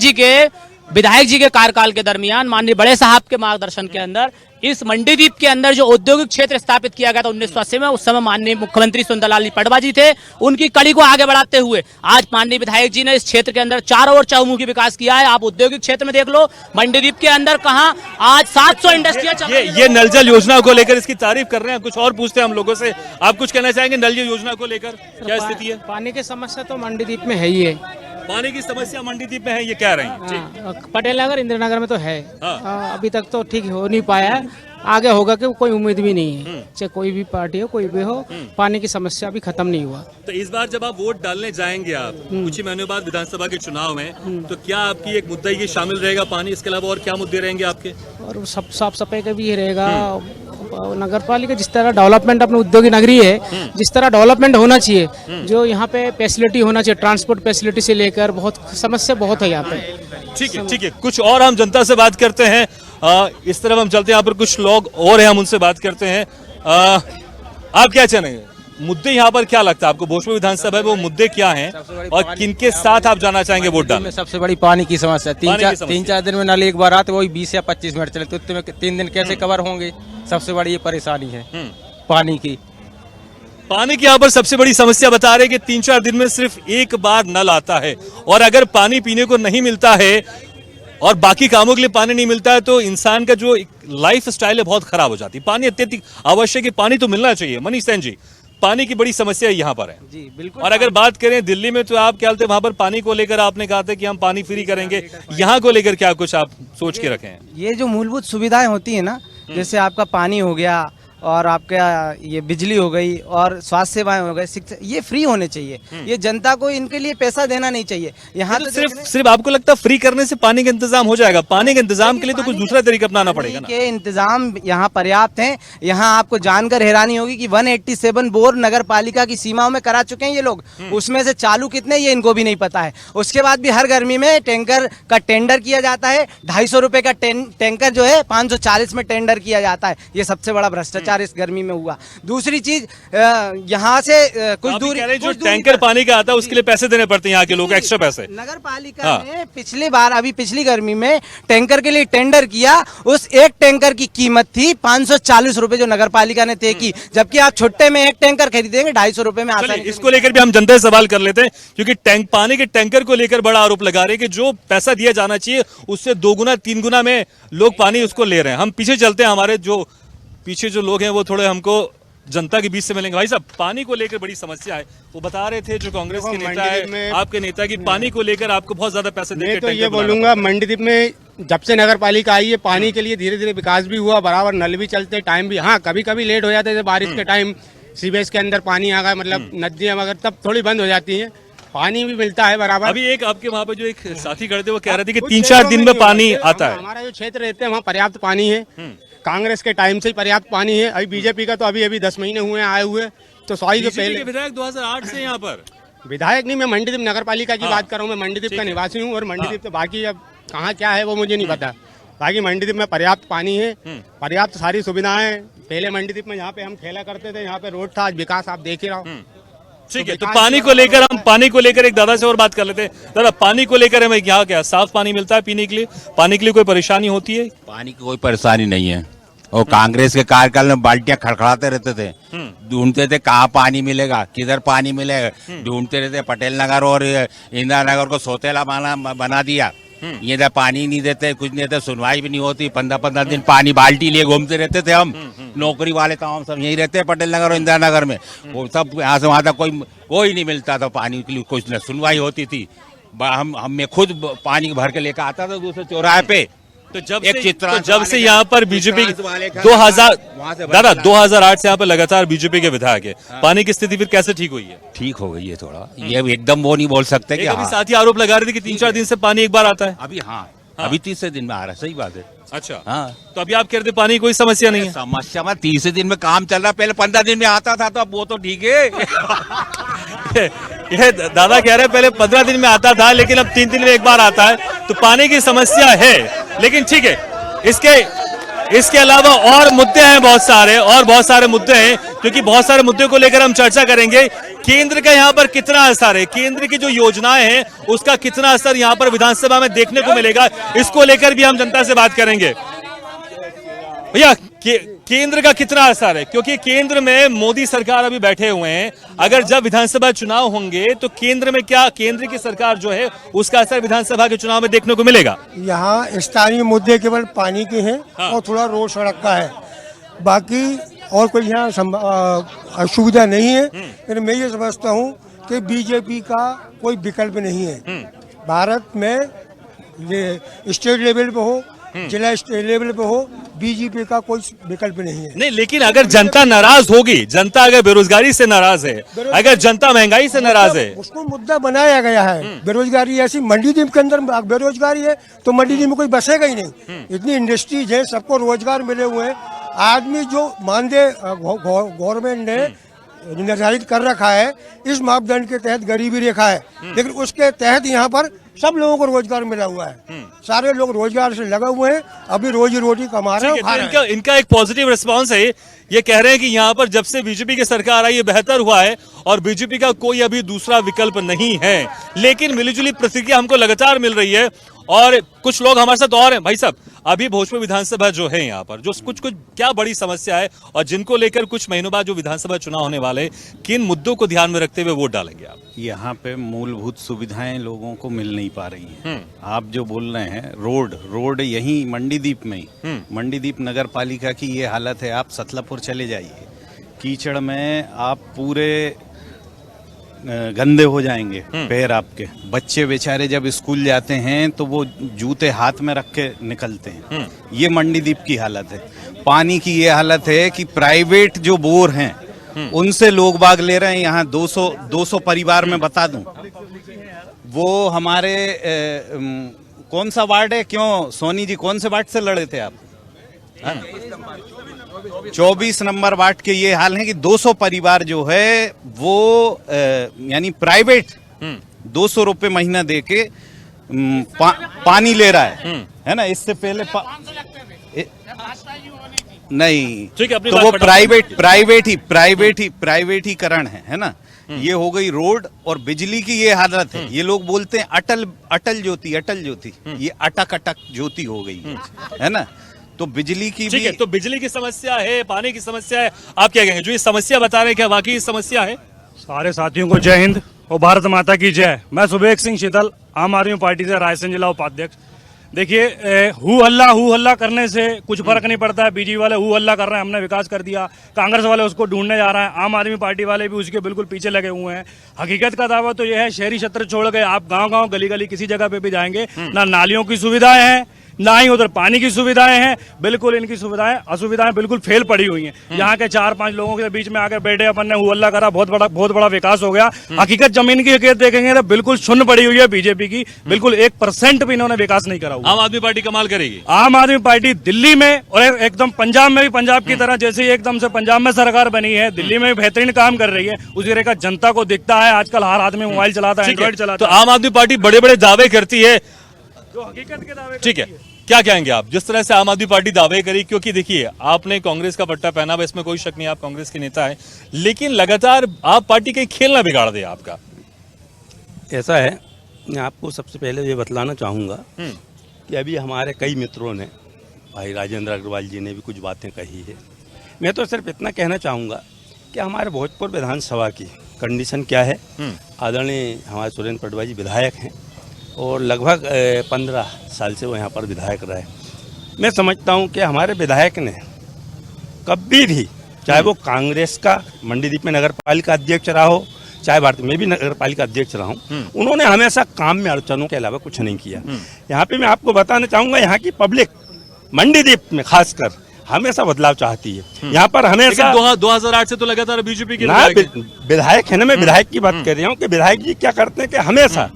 जी के कार्यकाल के दरमियान, माननीय बड़े साहब के मार्गदर्शन के अंदर इस मंडीदीप के अंदर जो औद्योगिक क्षेत्र स्थापित किया गया था 1980 में, उस समय माननीय मुख्यमंत्री सुंदरलाल पटवा जी थे। उनकी कड़ी को आगे बढ़ाते हुए आज माननीय विधायक जी ने इस क्षेत्र के अंदर चारों ओर चहुमुखी विकास किया है। आप औद्योगिक क्षेत्र में देख लो, मंडीदीप के अंदर कहाँ आज 700 इंडस्ट्रियां चल रही हैं। ये नल जल योजना को लेकर इसकी तारीफ कर रहे हैं। कुछ और पूछते हैं हम लोगों से, आप कुछ कहना चाहेंगे नल जल योजना को लेकर? क्या स्थिति है? पानी की समस्या तो मंडीदीप में है ही है। पानी की समस्या मंडीदीप में है, ये कह रहे हैं। पटेल नगर, इंदिरा नगर में तो है। अभी तक तो ठीक हो नहीं पाया है, आगे होगा कि कोई उम्मीद भी नहीं है। चाहे कोई भी पार्टी हो, कोई भी हो, पानी की समस्या अभी खत्म नहीं हुआ। तो इस बार जब आप वोट डालने जाएंगे, आप कुछ ही महीनों बाद विधानसभा के चुनाव में, तो क्या आपकी एक मुद्दा ये शामिल रहेगा पानी? इसके अलावा और क्या मुद्दे रहेंगे आपके? और सब साफ सफाई का भी रहेगा। नगर पालिका जिस तरह डेवलपमेंट अपने उद्योगी नगरी है, जिस तरह डेवलपमेंट होना चाहिए, जो यहाँ पे फैसिलिटी होना चाहिए, ट्रांसपोर्ट फैसिलिटी से लेकर बहुत समस्या बहुत है यहाँ पे। ठीक है, कुछ और हम जनता से बात करते हैं। इस तरफ हम चलते हैं, यहाँ पर कुछ लोग और हैं, हम उनसे बात करते हैं। आप क्या चाहेंगे, मुद्दे यहाँ पर क्या लगता है आपको? भोजपुर विधानसभा में वो मुद्दे क्या हैं और किनके साथ आप जाना चाहेंगे वोट डालने? सबसे बड़ी पानी की समस्या। 3-4 दिन में नल एक बार आते, वही 20 या 25 मिनट चले, तो उतने में 3 दिन कैसे कवर होंगे? सबसे बड़ी ये परेशानी है पानी की। पानी की यहाँ पर सबसे बड़ी समस्या बता रहे हैं कि 3-4 दिन में सिर्फ एक बार नल आता है, और अगर पानी पीने को नहीं मिलता है और बाकी कामों के लिए पानी नहीं मिलता है, तो इंसान का जो लाइफ स्टाइल है बहुत खराब हो जाती है। पानी अत्यधिक आवश्यक है, पानी तो मिलना चाहिए। मनीष सेन जी, पानी की बड़ी समस्या यहाँ पर है जी, बिल्कुल। और अगर बात करें दिल्ली में, तो आप क्या बोलते हैं, वहां पर पानी को लेकर आपने कहा था कि हम पानी फ्री करेंगे, यहाँ को लेकर क्या कुछ आप सोच के रखे हैं? ये जो मूलभूत सुविधाएं होती है ना, जैसे आपका पानी हो गया और आपका ये बिजली हो गई और स्वास्थ्य सेवाएं हो गई, शिक्षा, ये फ्री होने चाहिए। ये जनता को इनके लिए पैसा देना नहीं चाहिए। यहाँ तो सिर्फ आपको लगता है फ्री करने से पानी का इंतजाम हो जाएगा? पानी के इंतजाम के लिए तो कुछ दूसरा तरीका अपनाना पड़ेगा ना। के इंतजाम यहाँ पर्याप्त हैं। यहाँ आपको जानकर हैरानी होगी कि 187 बोर नगर पालिका की सीमाओं में करा चुके हैं ये लोग। उसमें से चालू कितने, ये इनको भी नहीं पता है। उसके बाद भी हर गर्मी में टैंकर का टेंडर किया जाता है। 250 रुपए का टैंकर जो है 540 में टेंडर किया जाता है। ये सबसे बड़ा भ्रष्टाचार इस गर्मी में हुआ। दूसरी चीज, यहाँ से कुछ दूरी जो टैंकर पानी का आता है उसके लिए पैसे देने पड़ते हैं यहाँ के लोग, एक्स्ट्रा पैसे। नगर पालिका ने पिछली गर्मी में टैंकर के लिए टेंडर किया। उस एक टैंकर की कीमत थी 540 रुपए जो नगर पालिका ने तय की, जबकि आप छुट्टे में एक टैंकर खरीदेंगे 250 रुपए में आसानी। इसको लेकर भी हम जनता से सवाल कर लेते हैं, क्योंकि पानी के टैंकर को लेकर बड़ा आरोप लगा रहे हैं कि जो पैसा दिया जाना चाहिए उससे 2 गुना 3 गुना में लोग पानी उसको ले रहे हैं। हम पीछे चलते हैं, हमारे जो पीछे जो लोग हैं वो थोड़े हमको जनता के बीच से मिलेंगे। भाई साहब, पानी को लेकर बड़ी समस्या है, वो बता रहे थे जो कांग्रेस के नेता है, आपके नेता, की पानी को लेकर आपको बहुत ज्यादा पैसे देते हैं। मैं तो ये बोलूंगा, मंडीदीप में जब से नगर पालिका आई है, पानी के लिए धीरे धीरे विकास भी हुआ, बराबर नल भी चलते, टाइम भी, हाँ कभी कभी लेट हो जाते थे बारिश के टाइम, सीवेज के अंदर पानी आ गया, मतलब नदियां वगैरह तब थोड़ी बंद हो जाती हैं, पानी भी मिलता है बराबर। अभी एक आपके वहाँ पे जो एक साथी खड़े थे वो कह रहे थे कि 3-4 दिन में पानी आता है। हमारा जो क्षेत्र रहते हैं वहाँ पर्याप्त पानी है, कांग्रेस के टाइम से ही पर्याप्त पानी है। अभी बीजेपी का तो अभी 10 महीने हुए आए हुए, तो सॉरी तो पहले विधायक 2008 से यहाँ पर विधायक नहीं, मैं मंडीदीप नगर पालिका की बात कर रहा हूँ। मैं मंडीदीप का निवासी हूँ और मंडीदीप तो बाकी अब कहाँ क्या है वो मुझे नहीं पता। बाकी मंडीदीप में पर्याप्त पानी है, पर्याप्त सारी सुविधाएं, पहले मंडीदीप में यहाँ पे हम खेला करते थे, यहाँ पे रोड था, आज विकास आप देख ही रहो। ठीक है, तो पानी को लेकर एक दादा से और बात कर लेते हैं। दादा, पानी को लेकर हमें यहाँ क्या साफ पानी मिलता है पीने के लिए? पानी के लिए कोई परेशानी होती है? पानी की कोई परेशानी नहीं है। और कांग्रेस के कार्यकाल में बाल्टियां खड़खड़ाते रहते थे, ढूंढते थे कहाँ पानी मिलेगा, किधर पानी मिलेगा, ढूंढते रहते। पटेल नगर और इंदिरा नगर को सोतेला बना दिया। ये इधर पानी नहीं देते, कुछ नहीं देते, सुनवाई भी नहीं होती। 15-15 दिन पानी बाल्टी लिए घूमते रहते थे हम। नौकरी वाले तमाम सब यही रहते हैं पटेल नगर और इंदिरा नगर में। वो सब यहाँ से वहां तक कोई नहीं मिलता था पानी के लिए, कुछ न सुनवाई होती थी। मैं खुद पानी भर के लेकर आता था दूसरे चौराहे पे। तो जब से यहाँ पर बीजेपी 2008 से यहाँ पर लगातार बीजेपी के विधायक है, पानी की स्थिति फिर कैसे ठीक हुई है? ठीक हो गई है थोड़ा, ये एकदम वो नहीं बोल सकते कि अभी साथी आरोप लगा रहे थे कि 3-4 दिन से पानी एक बार आता है। अभी अभी 30 दिन में आ रहा है। सही बात है। अच्छा, हाँ, तो अभी आप कह रहे थे पानी कोई समस्या नहीं है? समस्या में 30 दिन में काम चल रहा, पहले 15 दिन में आता था, तो अब वो तो ठीक है। ये दादा कह रहे हैं पहले 15 दिन में आता था, लेकिन अब 3 दिन में एक बार आता है। तो पानी की समस्या है, लेकिन ठीक है, इसके अलावा और मुद्दे हैं, बहुत सारे मुद्दे हैं, क्योंकि बहुत सारे मुद्दे को लेकर हम चर्चा करेंगे। केंद्र का यहाँ पर कितना असर है, केंद्र की जो योजनाएं हैं उसका कितना असर यहाँ पर विधानसभा में देखने को मिलेगा, इसको लेकर भी हम जनता से बात करेंगे। भैया, केंद्र का कितना असर है, क्योंकि केंद्र में मोदी सरकार अभी बैठे हुए हैं। अगर जब विधानसभा चुनाव होंगे तो केंद्र में क्या केंद्र की सरकार जो है उसका असर विधानसभा के चुनाव में देखने को मिलेगा? यहाँ स्थानीय मुद्दे केवल पानी के हैं और थोड़ा रोड सड़क का है, बाकी और कोई यहाँ असुविधा नहीं है। लेकिन मैं ये समझता हूँ कि बीजेपी का कोई विकल्प नहीं है भारत में, ये स्टेट लेवल पे हो, जिला लेवल पे हो, बीजेपी का कोई विकल्प नहीं है। नहीं, लेकिन अगर जनता नाराज होगी, जनता अगर बेरोजगारी से नाराज है, अगर जनता महंगाई से नाराज है, उसको मुद्दा बनाया गया है। बेरोजगारी ऐसी मंडीदीप के अंदर बेरोजगारी है तो मंडीदीप में कोई बसेगा ही नहीं। इतनी इंडस्ट्रीज है, सबको रोजगार मिले हुए हैं। आदमी जो मानदेय गवर्नमेंट ने निर्धारित कर रखा है, इस मापदंड के तहत गरीबी रेखा है, लेकिन उसके तहत यहाँ पर सब लोगों को रोजगार मिला हुआ है। सारे लोग रोजगार से लगे हुए हैं, अभी रोजी रोटी कमा रहे हैं। इनका एक पॉजिटिव रिस्पांस है। ये कह रहे हैं कि यहाँ पर जब से बीजेपी की सरकार आई, ये बेहतर हुआ है और बीजेपी का कोई अभी दूसरा विकल्प नहीं है। लेकिन मिलीजुली प्रतिक्रिया हमको लगातार मिल रही है और कुछ लोग हमारे साथ और हैं। भाई साहब, अभी भोजपुर विधानसभा जो है यहाँ पर जो कुछ क्या बड़ी समस्या है और जिनको लेकर कुछ महीनों बाद जो विधानसभा चुनाव होने वाले, किन मुद्दों को ध्यान में रखते हुए वोट डालेंगे आप? यहाँ पे मूलभूत सुविधाएं लोगों को मिल नहीं पा रही हैं। आप जो बोल रहे हैं रोड यहीं मंडीदीप में ही, मंडीदीप नगर पालिका की ये हालत है। आप सतलापुर चले जाइए, कीचड़ में आप पूरे गंदे हो जाएंगे पैर आपके। बच्चे बेचारे जब स्कूल जाते हैं तो वो जूते हाथ में रख के निकलते हैं। ये मंडीदीप की हालत है। पानी की ये हालत है कि प्राइवेट जो बोर हैं उनसे लोग बाग ले रहे हैं। यहाँ 200 परिवार में बता दूं, वो हमारे कौन सा वार्ड है, क्यों सोनी जी कौन से वार्ड से लड़े थे आप? 24 नंबर वार्ड के ये हाल है कि 200 परिवार जो है वो यानी प्राइवेट 200 रुपए महीना दे के पानी ले रहा है ना। इससे पहले नहीं, तो वो प्राइवेटीकरण है ना। ये हो गई रोड और बिजली की ये हालत है। ये लोग बोलते हैं अटल ज्योति, ये अटक ज्योति हो गई है ना। तो बिजली की भी, तो बिजली की समस्या है, पानी की समस्या है। आप क्या कहेंगे जो ये समस्या बता रहे हैं, क्या वाकई समस्या है? सारे साथियों को जय हिंद और भारत माता की जय। मैं सुबेग सिंह शीतल, आम आदमी पार्टी से रायसेन जिला उपाध्यक्ष। देखिए, हु हल्ला करने से कुछ फर्क नहीं पड़ता है। बीजेपी वाले हु हल्ला कर रहे हैं, हमने विकास कर दिया, कांग्रेस वाले उसको ढूंढने जा रहे हैं, आम आदमी पार्टी वाले भी उसके बिल्कुल पीछे लगे हुए हैं। हकीकत का दावा तो यह है, शहरी क्षेत्र छोड़ के आप गांव गली किसी जगह पे भी जाएंगे, ना नालियों की सुविधाएं हैं, ना ही उधर पानी की सुविधाएं हैं। बिल्कुल इनकी असुविधाएं बिल्कुल फेल पड़ी हुई हैं। यहाँ के 4-5 लोगों के बीच में आकर बैठे अपन ने हुआ करा, बहुत बड़ा विकास हो गया। हकीकत जमीन की हकीकत देखेंगे तो बिल्कुल शून्य पड़ी हुई है बीजेपी की। बिल्कुल 1% भी इन्होंने विकास नहीं करा हुआ। आम आदमी पार्टी कमाल करेगी। आम आदमी पार्टी दिल्ली में और एकदम पंजाब में भी, पंजाब की तरह जैसे एकदम से पंजाब में सरकार बनी है, दिल्ली में भी बेहतरीन काम कर रही है। उसी तरह का जनता को दिखता है। आजकल हर आदमी मोबाइल चलाता है, एंड्रॉइड चलाता है। तो आम आदमी पार्टी बड़े बड़े दावे करती है, जो हकीकत के दावे ठीक है, क्या कहेंगे आप, जिस तरह से आम आदमी पार्टी दावे करी, क्योंकि देखिए आपने कांग्रेस का पट्टा पहना हुआ, इसमें कोई शक नहीं, आप कांग्रेस के नेता हैं, लेकिन लगातार आप पार्टी के खेल ना बिगाड़ दे आपका। ऐसा है, मैं आपको सबसे पहले ये बतलाना चाहूँगा कि अभी हमारे कई मित्रों ने, भाई राजेंद्र अग्रवाल जी ने भी कुछ बातें कही है। मैं तो सिर्फ इतना कहना चाहूँगा कि हमारे भोजपुर विधानसभा की कंडीशन क्या है। आदरणीय हमारे सुरेंद्र पटवा जी विधायक हैं और लगभग 15 साल से वो यहाँ पर विधायक रहे। मैं समझता हूँ कि हमारे विधायक ने कभी भी, चाहे वो कांग्रेस का मंडीदीप में नगर पालिका अध्यक्ष रहा हो, चाहे भारतीय में भी नगर पालिका अध्यक्ष रहा हूँ, उन्होंने हमेशा काम में अड़चनों के अलावा कुछ नहीं किया। यहाँ पे मैं आपको बताना चाहूँगा, यहाँ की पब्लिक मंडीदीप में खासकर हमेशा बदलाव चाहती है। यहाँ पर हमेशा 2008 से तो लगातार बीजेपी के विधायक है ना, मैं विधायक की बात कर रहा हूँ कि विधायक जी क्या करते हैं कि हमेशा,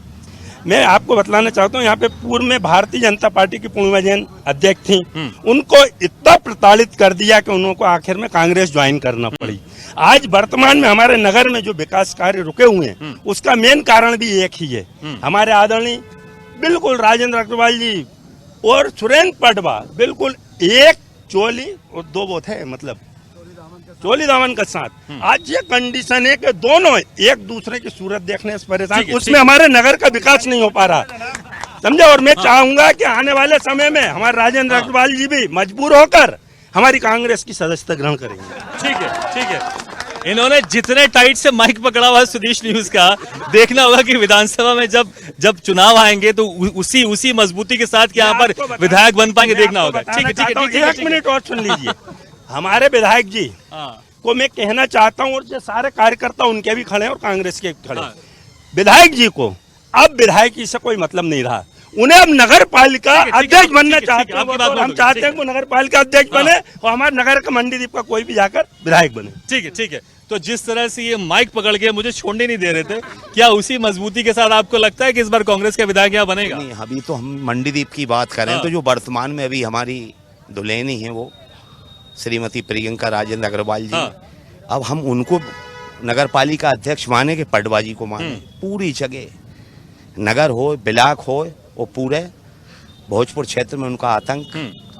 मैं आपको बतलाना चाहता हूँ, यहाँ पे पूर्व में भारतीय जनता पार्टी की पूर्णिमा जैन अध्यक्ष थी, उनको इतना प्रताड़ित कर दिया कि उनको आखिर में कांग्रेस ज्वाइन करना पड़ी। आज वर्तमान में हमारे नगर में जो विकास कार्य रुके हुए हैं, उसका मेन कारण भी एक ही है, हमारे आदरणीय बिल्कुल राजेंद्र अग्रवाल जी और सुरेंद्र पटवा बिल्कुल एक चोली और दो वो थे, मतलब चोली दामन का साथ। आज ये कंडीशन है कि दोनों एक दूसरे की सूरत देखने से परेशान, उसमें हमारे नगर का विकास नहीं हो पा रहा, समझे। और मैं चाहूंगा कि आने वाले समय में हमारे राजेंद्र अग्रवाल जी भी मजबूर होकर हमारी कांग्रेस की सदस्यता ग्रहण करेंगे। ठीक है, ठीक है। इन्होंने जितने टाइट से माइक पकड़ा हुआ है सुदेश न्यूज का, देखना होगा कि विधानसभा में जब चुनाव आएंगे तो उसी मजबूती के साथ यहाँ पर विधायक बन पाएंगे, देखना होगा। ठीक है, ठीक है, एक मिनट और सुन लीजिए। हमारे विधायक जी को मैं कहना चाहता हूँ, और जो सारे कार्यकर्ता उनके भी खड़े हैं और कांग्रेस के भी खड़े हैं, विधायक जी को अब विधायकी से कोई मतलब नहीं रहा, उन्हें अब नगर पालिका अध्यक्ष बनना चाहते हैं। हम चाहते हैं कि नगर पालिका अध्यक्ष बने और हमारे नगर का मंडीदीप का कोई भी जाकर विधायक बने। ठीक है, ठीक है। तो जिस तरह से ये माइक पकड़ के मुझे छोड़ने नहीं दे रहे थे, क्या उसी मजबूती के साथ आपको लगता है कि इस बार कांग्रेस का विधायक यहाँ बनेगा? नहीं, अभी तो हम मंडीदीप की बात करें तो जो वर्तमान में अभी हमारी दुल्हनी है वो श्रीमती प्रियंका राजेंद्र अग्रवाल जी, अब हम उनको नगर पालिका अध्यक्ष माने कि पटवा जी को माने। पूरी जगह नगर हो, ब्लॉक हो, वो पूरे भोजपुर क्षेत्र में उनका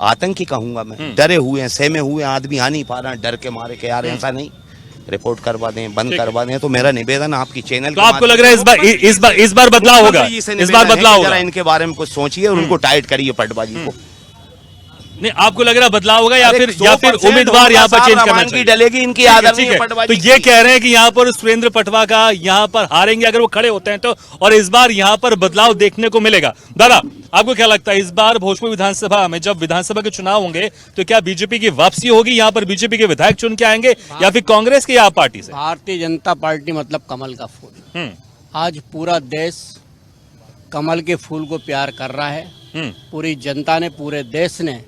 आतंक ही कहूंगा मैं, डरे हुए हैं, सहमे हुए आदमी आ नहीं पा रहे हैं डर के मारे के यार ऐसा नहीं, रिपोर्ट करवा दें, बंद करवा दें। तो मेरा निवेदन आपकी चैनल, तो आपको लग रहा है इस बार बदलाव होगा, इस बार बदलाव होगा? इनके बारे में कुछ सोचिए और उनको टाइट करिए पटवा जी को। नहीं, आपको लग रहा है बदलाव होगा या फिर उम्मीदवार यहाँ पर चेंज करना चाहिए? डलेगी इनकी आदत नहीं है पटवा तो जी। ये कह रहे हैं कि यहाँ पर सुरेंद्र पटवा का यहाँ पर हारेंगे अगर वो खड़े होते हैं तो, और इस बार यहाँ पर बदलाव देखने को मिलेगा। दादा, आपको क्या लगता है इस बार भोजपुर विधानसभा में जब विधानसभा के चुनाव होंगे तो क्या बीजेपी की वापसी होगी, यहाँ पर बीजेपी के विधायक चुन के आएंगे या फिर कांग्रेस की आप पार्टी से? भारतीय जनता पार्टी मतलब कमल का फूल। आज पूरा देश कमल के फूल को प्यार कर रहा है। पूरी जनता ने, पूरे देश ने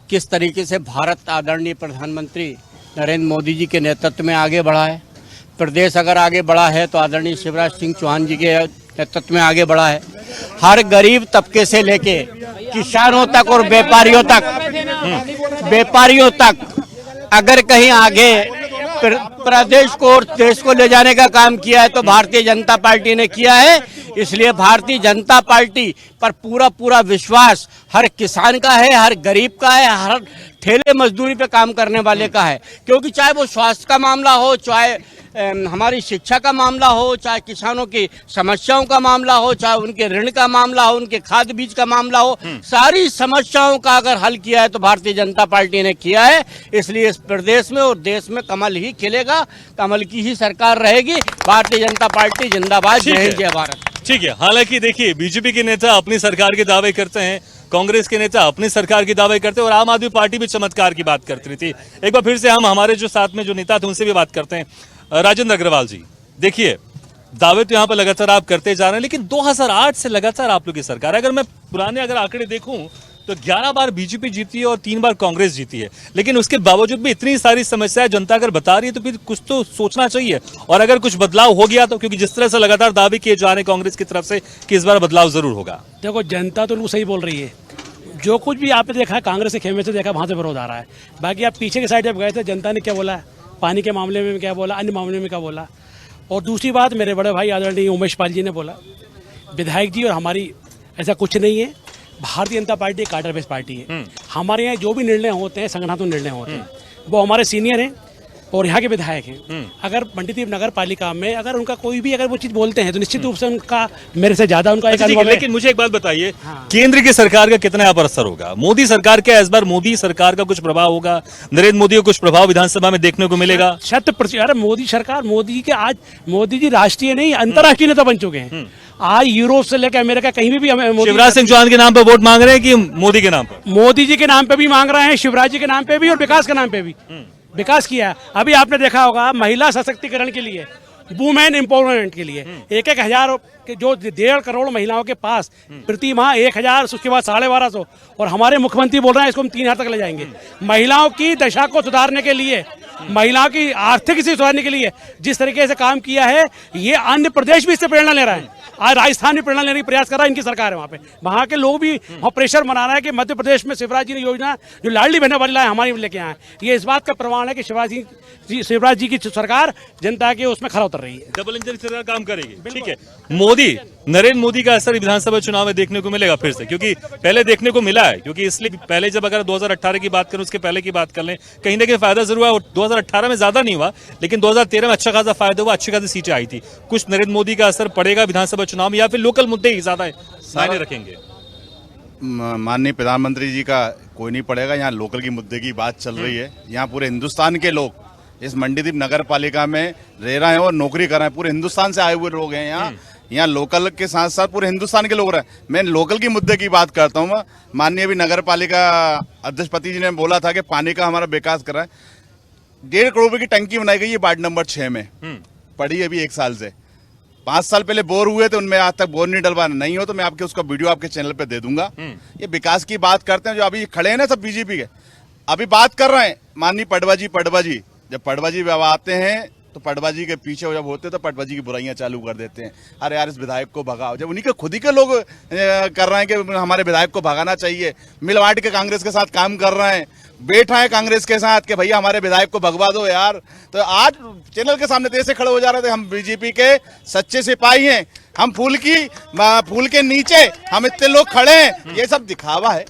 किस तरीके से भारत आदरणीय प्रधानमंत्री नरेंद्र मोदी जी के नेतृत्व में आगे बढ़ा है। प्रदेश अगर आगे बढ़ा है तो आदरणीय शिवराज सिंह चौहान जी के नेतृत्व में आगे बढ़ा है। हर गरीब तबके से लेके किसानों तक और व्यापारियों तक अगर कहीं आगे प्रदेश को और देश को ले जाने का काम किया है तो भारतीय जनता पार्टी ने किया है। इसलिए भारतीय जनता पार्टी पर पूरा विश्वास हर किसान का है, हर गरीब का है, हर ठेले मजदूरी पे काम करने वाले का है। क्योंकि चाहे वो स्वास्थ्य का मामला हो, चाहे हमारी शिक्षा का मामला हो, चाहे किसानों की समस्याओं का मामला हो, चाहे उनके ऋण का मामला हो, उनके खाद बीज का मामला हो, सारी समस्याओं का अगर हल किया है तो भारतीय जनता पार्टी ने किया है। इसलिए इस प्रदेश में और देश में कमल ही खिलेगा, कमल की ही सरकार रहेगी। भारतीय जनता पार्टी जिंदाबाद, जय हिंद, जय भारत। ठीक है, हालांकि देखिए बीजेपी के नेता अपनी सरकार के दावे करते हैं, कांग्रेस के नेता अपनी सरकार की दावे करते हैं और आम आदमी पार्टी भी चमत्कार की बात करती थी। एक बार फिर से हम हमारे जो साथ में जो नेता थे उनसे भी बात करते हैं। राजेंद्र अग्रवाल जी, देखिए दावे तो यहाँ पर लगातार आप करते जा रहे हैं, लेकिन 2008 से लगातार आप लोग की सरकार है। अगर मैं पुराने आंकड़े देखूं तो 11 बार बीजेपी जीती है और 3 बार कांग्रेस जीती है, लेकिन उसके बावजूद भी इतनी सारी समस्याएं जनता अगर बता रही है तो फिर कुछ तो सोचना चाहिए। और अगर कुछ बदलाव हो गया तो, क्योंकि जिस तरह से लगातार दावे किए जा रहे हैं कांग्रेस की तरफ से कि इस बार बदलाव जरूर होगा। देखो, जनता तो उनको सही बोल रही है। जो कुछ भी आपने देखा है कांग्रेस के खेमे से देखा, वहां से विरोध आ रहा है। बाकी आप पीछे के साइड जब गए थे, जनता ने क्या बोला, पानी के मामले में क्या बोला, अन्य मामले में क्या बोला। और दूसरी बात, मेरे बड़े भाई आदरणीय उमेश पाल जी ने बोला, विधायक जी और हमारी ऐसा कुछ नहीं है, भारतीय जनता पार्टी एक कार्डर बेस्ड पार्टी है। हमारे यहाँ जो भी निर्णय होते हैं संगठनात्मक निर्णय होते हैं, वो हमारे सीनियर हैं और यहाँ के विधायक हैं। अगर मंडीदीप नगर पालिका में अगर उनका कोई भी अगर वो चीज बोलते हैं तो निश्चित रूप से उनका मेरे से ज्यादा उनका एक अच्छा, ठीक है, अनुभव है। लेकिन मुझे एक बात बताइए, केंद्र की सरकार का कितना यहाँ पर असर होगा? मोदी सरकार का इस बार मोदी सरकार का कुछ प्रभाव होगा? नरेंद्र मोदी का कुछ प्रभाव विधानसभा में देखने को मिलेगा? 100%। अरे मोदी सरकार, मोदी के आज मोदी जी राष्ट्रीय नहीं अंतर्राष्ट्रीय नेता बन चुके हैं। आज यूरोप से लेकर अमेरिका कहीं भी हमें शिवराज सिंह चौहान के नाम पर वोट मांग रहे हैं कि मोदी के नाम पर? मोदी जी के नाम पे भी मांग रहे हैं, शिवराज जी के नाम पे भी और विकास के नाम पे भी। विकास किया है। अभी आपने देखा होगा महिला सशक्तिकरण के लिए, वुमेन एम्पावरमेंट के लिए 1,000 जो 1.5 करोड़ महिलाओं के पास प्रति माह 1,000, उसके बाद 1250, और हमारे मुख्यमंत्री बोल रहे हैं इसको हम 3,000 तक ले जाएंगे। महिलाओं की दशा को सुधारने के लिए, महिलाओं की आर्थिक स्थिति सुधारने के लिए जिस तरीके से काम किया है, ये अन्य प्रदेश भी इससे प्रेरणा ले रहे हैं। आज राजस्थान भी प्रेरणा लेने का प्रयास कर रहा है, इनकी सरकार है वहाँ पे। वहाँ के लोग भी वहाँ प्रेशर बना रहा है कि मध्य प्रदेश में शिवराज जी ने योजना जो लाडली बहना वाली है हमारी लेके आए। ये इस बात का प्रमाण है कि शिवराज जी की सरकार जनता के उसमें खरा उतर रही है। डबल इंजन सरकार काम करेगी, ठीक है। मोदी, नरेंद्र मोदी का असर विधानसभा चुनाव में देखने को मिलेगा फिर से? क्योंकि पहले देखने को मिला है, क्योंकि इसलिए पहले जब अगर 2018 की बात करें, उसके पहले की बात कर लें, कहीं ना कहीं फायदा जरूर हुआ। 2018 में ज्यादा नहीं हुआ, लेकिन 2013 में अच्छा खासा फायदा हुआ, अच्छी खासी सीटें आई थी। कुछ नरेंद्र मोदी का असर पड़ेगा विधानसभा चुनाव में, या फिर लोकल मुद्दे ही ज्यादा मायने रखेंगे? माननीय प्रधानमंत्री जी का कोई नहीं पड़ेगा। यहाँ लोकल की मुद्दे की बात चल रही है। यहाँ पूरे हिंदुस्तान के लोग इस मंडीदीप नगर पालिका में रह रहे हैं और नौकरी कर रहे हैं। पूरे हिंदुस्तान से आए हुए लोग हैं यहाँ लोकल के साथ साथ पूरे हिंदुस्तान के लोग रहे हैं। मैं लोकल की मुद्दे की बात करता हूँ। माननीय अभी नगर पालिका अध्यक्षपति जी ने बोला था कि पानी का हमारा विकास कर रहा है। 1.5 करोड़ रुपए की टंकी बनाई गई है वार्ड नंबर 6 में, पड़ी है अभी 1 साल से। 5 साल पहले बोर हुए थे, उनमें आज तक बोर नहीं डलवाना। नहीं हो तो मैं आपके उसका वीडियो आपके चैनल पे दे दूंगा। ये विकास की बात करते हैं, जो अभी खड़े हैं ना सब बीजेपी के, अभी बात कर रहे हैं माननीय पटवा जी। जब पटवा जी आते हैं तो पटवा जी के पीछे जब होते तो पटवा जी की बुराइयां चालू कर देते हैं। अरे यार, इस विधायक को भगाओ। जब उन्हीं के खुद ही के लोग कर रहे हैं कि हमारे विधायक को भगाना चाहिए, मिल बांट के कांग्रेस के साथ काम कर रहे हैं, बैठा है कांग्रेस के साथ कि भैया हमारे विधायक को भगवा दो यार। तो आज चैनल के सामने देश से खड़े हो जा रहे थे। हम बीजेपी के सच्चे सिपाही हैं, हम फूल के नीचे हम इतने लोग खड़े हैं। ये सब दिखावा है,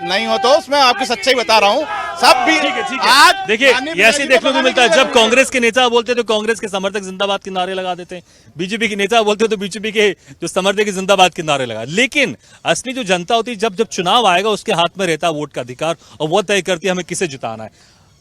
नहीं हो तो उसमें आपकी सच्चाई बता रहा हूँ। सब भी ठीक है। आज देखिए, ऐसे देखने को मिलता है जब कांग्रेस के नेता बोलते हैं तो कांग्रेस के समर्थक जिंदाबाद के नारे लगा देते हैं, बीजेपी के नेता बोलते हैं तो बीजेपी के जो समर्थक जिंदाबाद के नारे लगा। लेकिन असली जो जनता होती है, जब चुनाव आएगा उसके हाथ में रहता है वोट का अधिकार, और वो तय करती है हमें किसे जिताना है।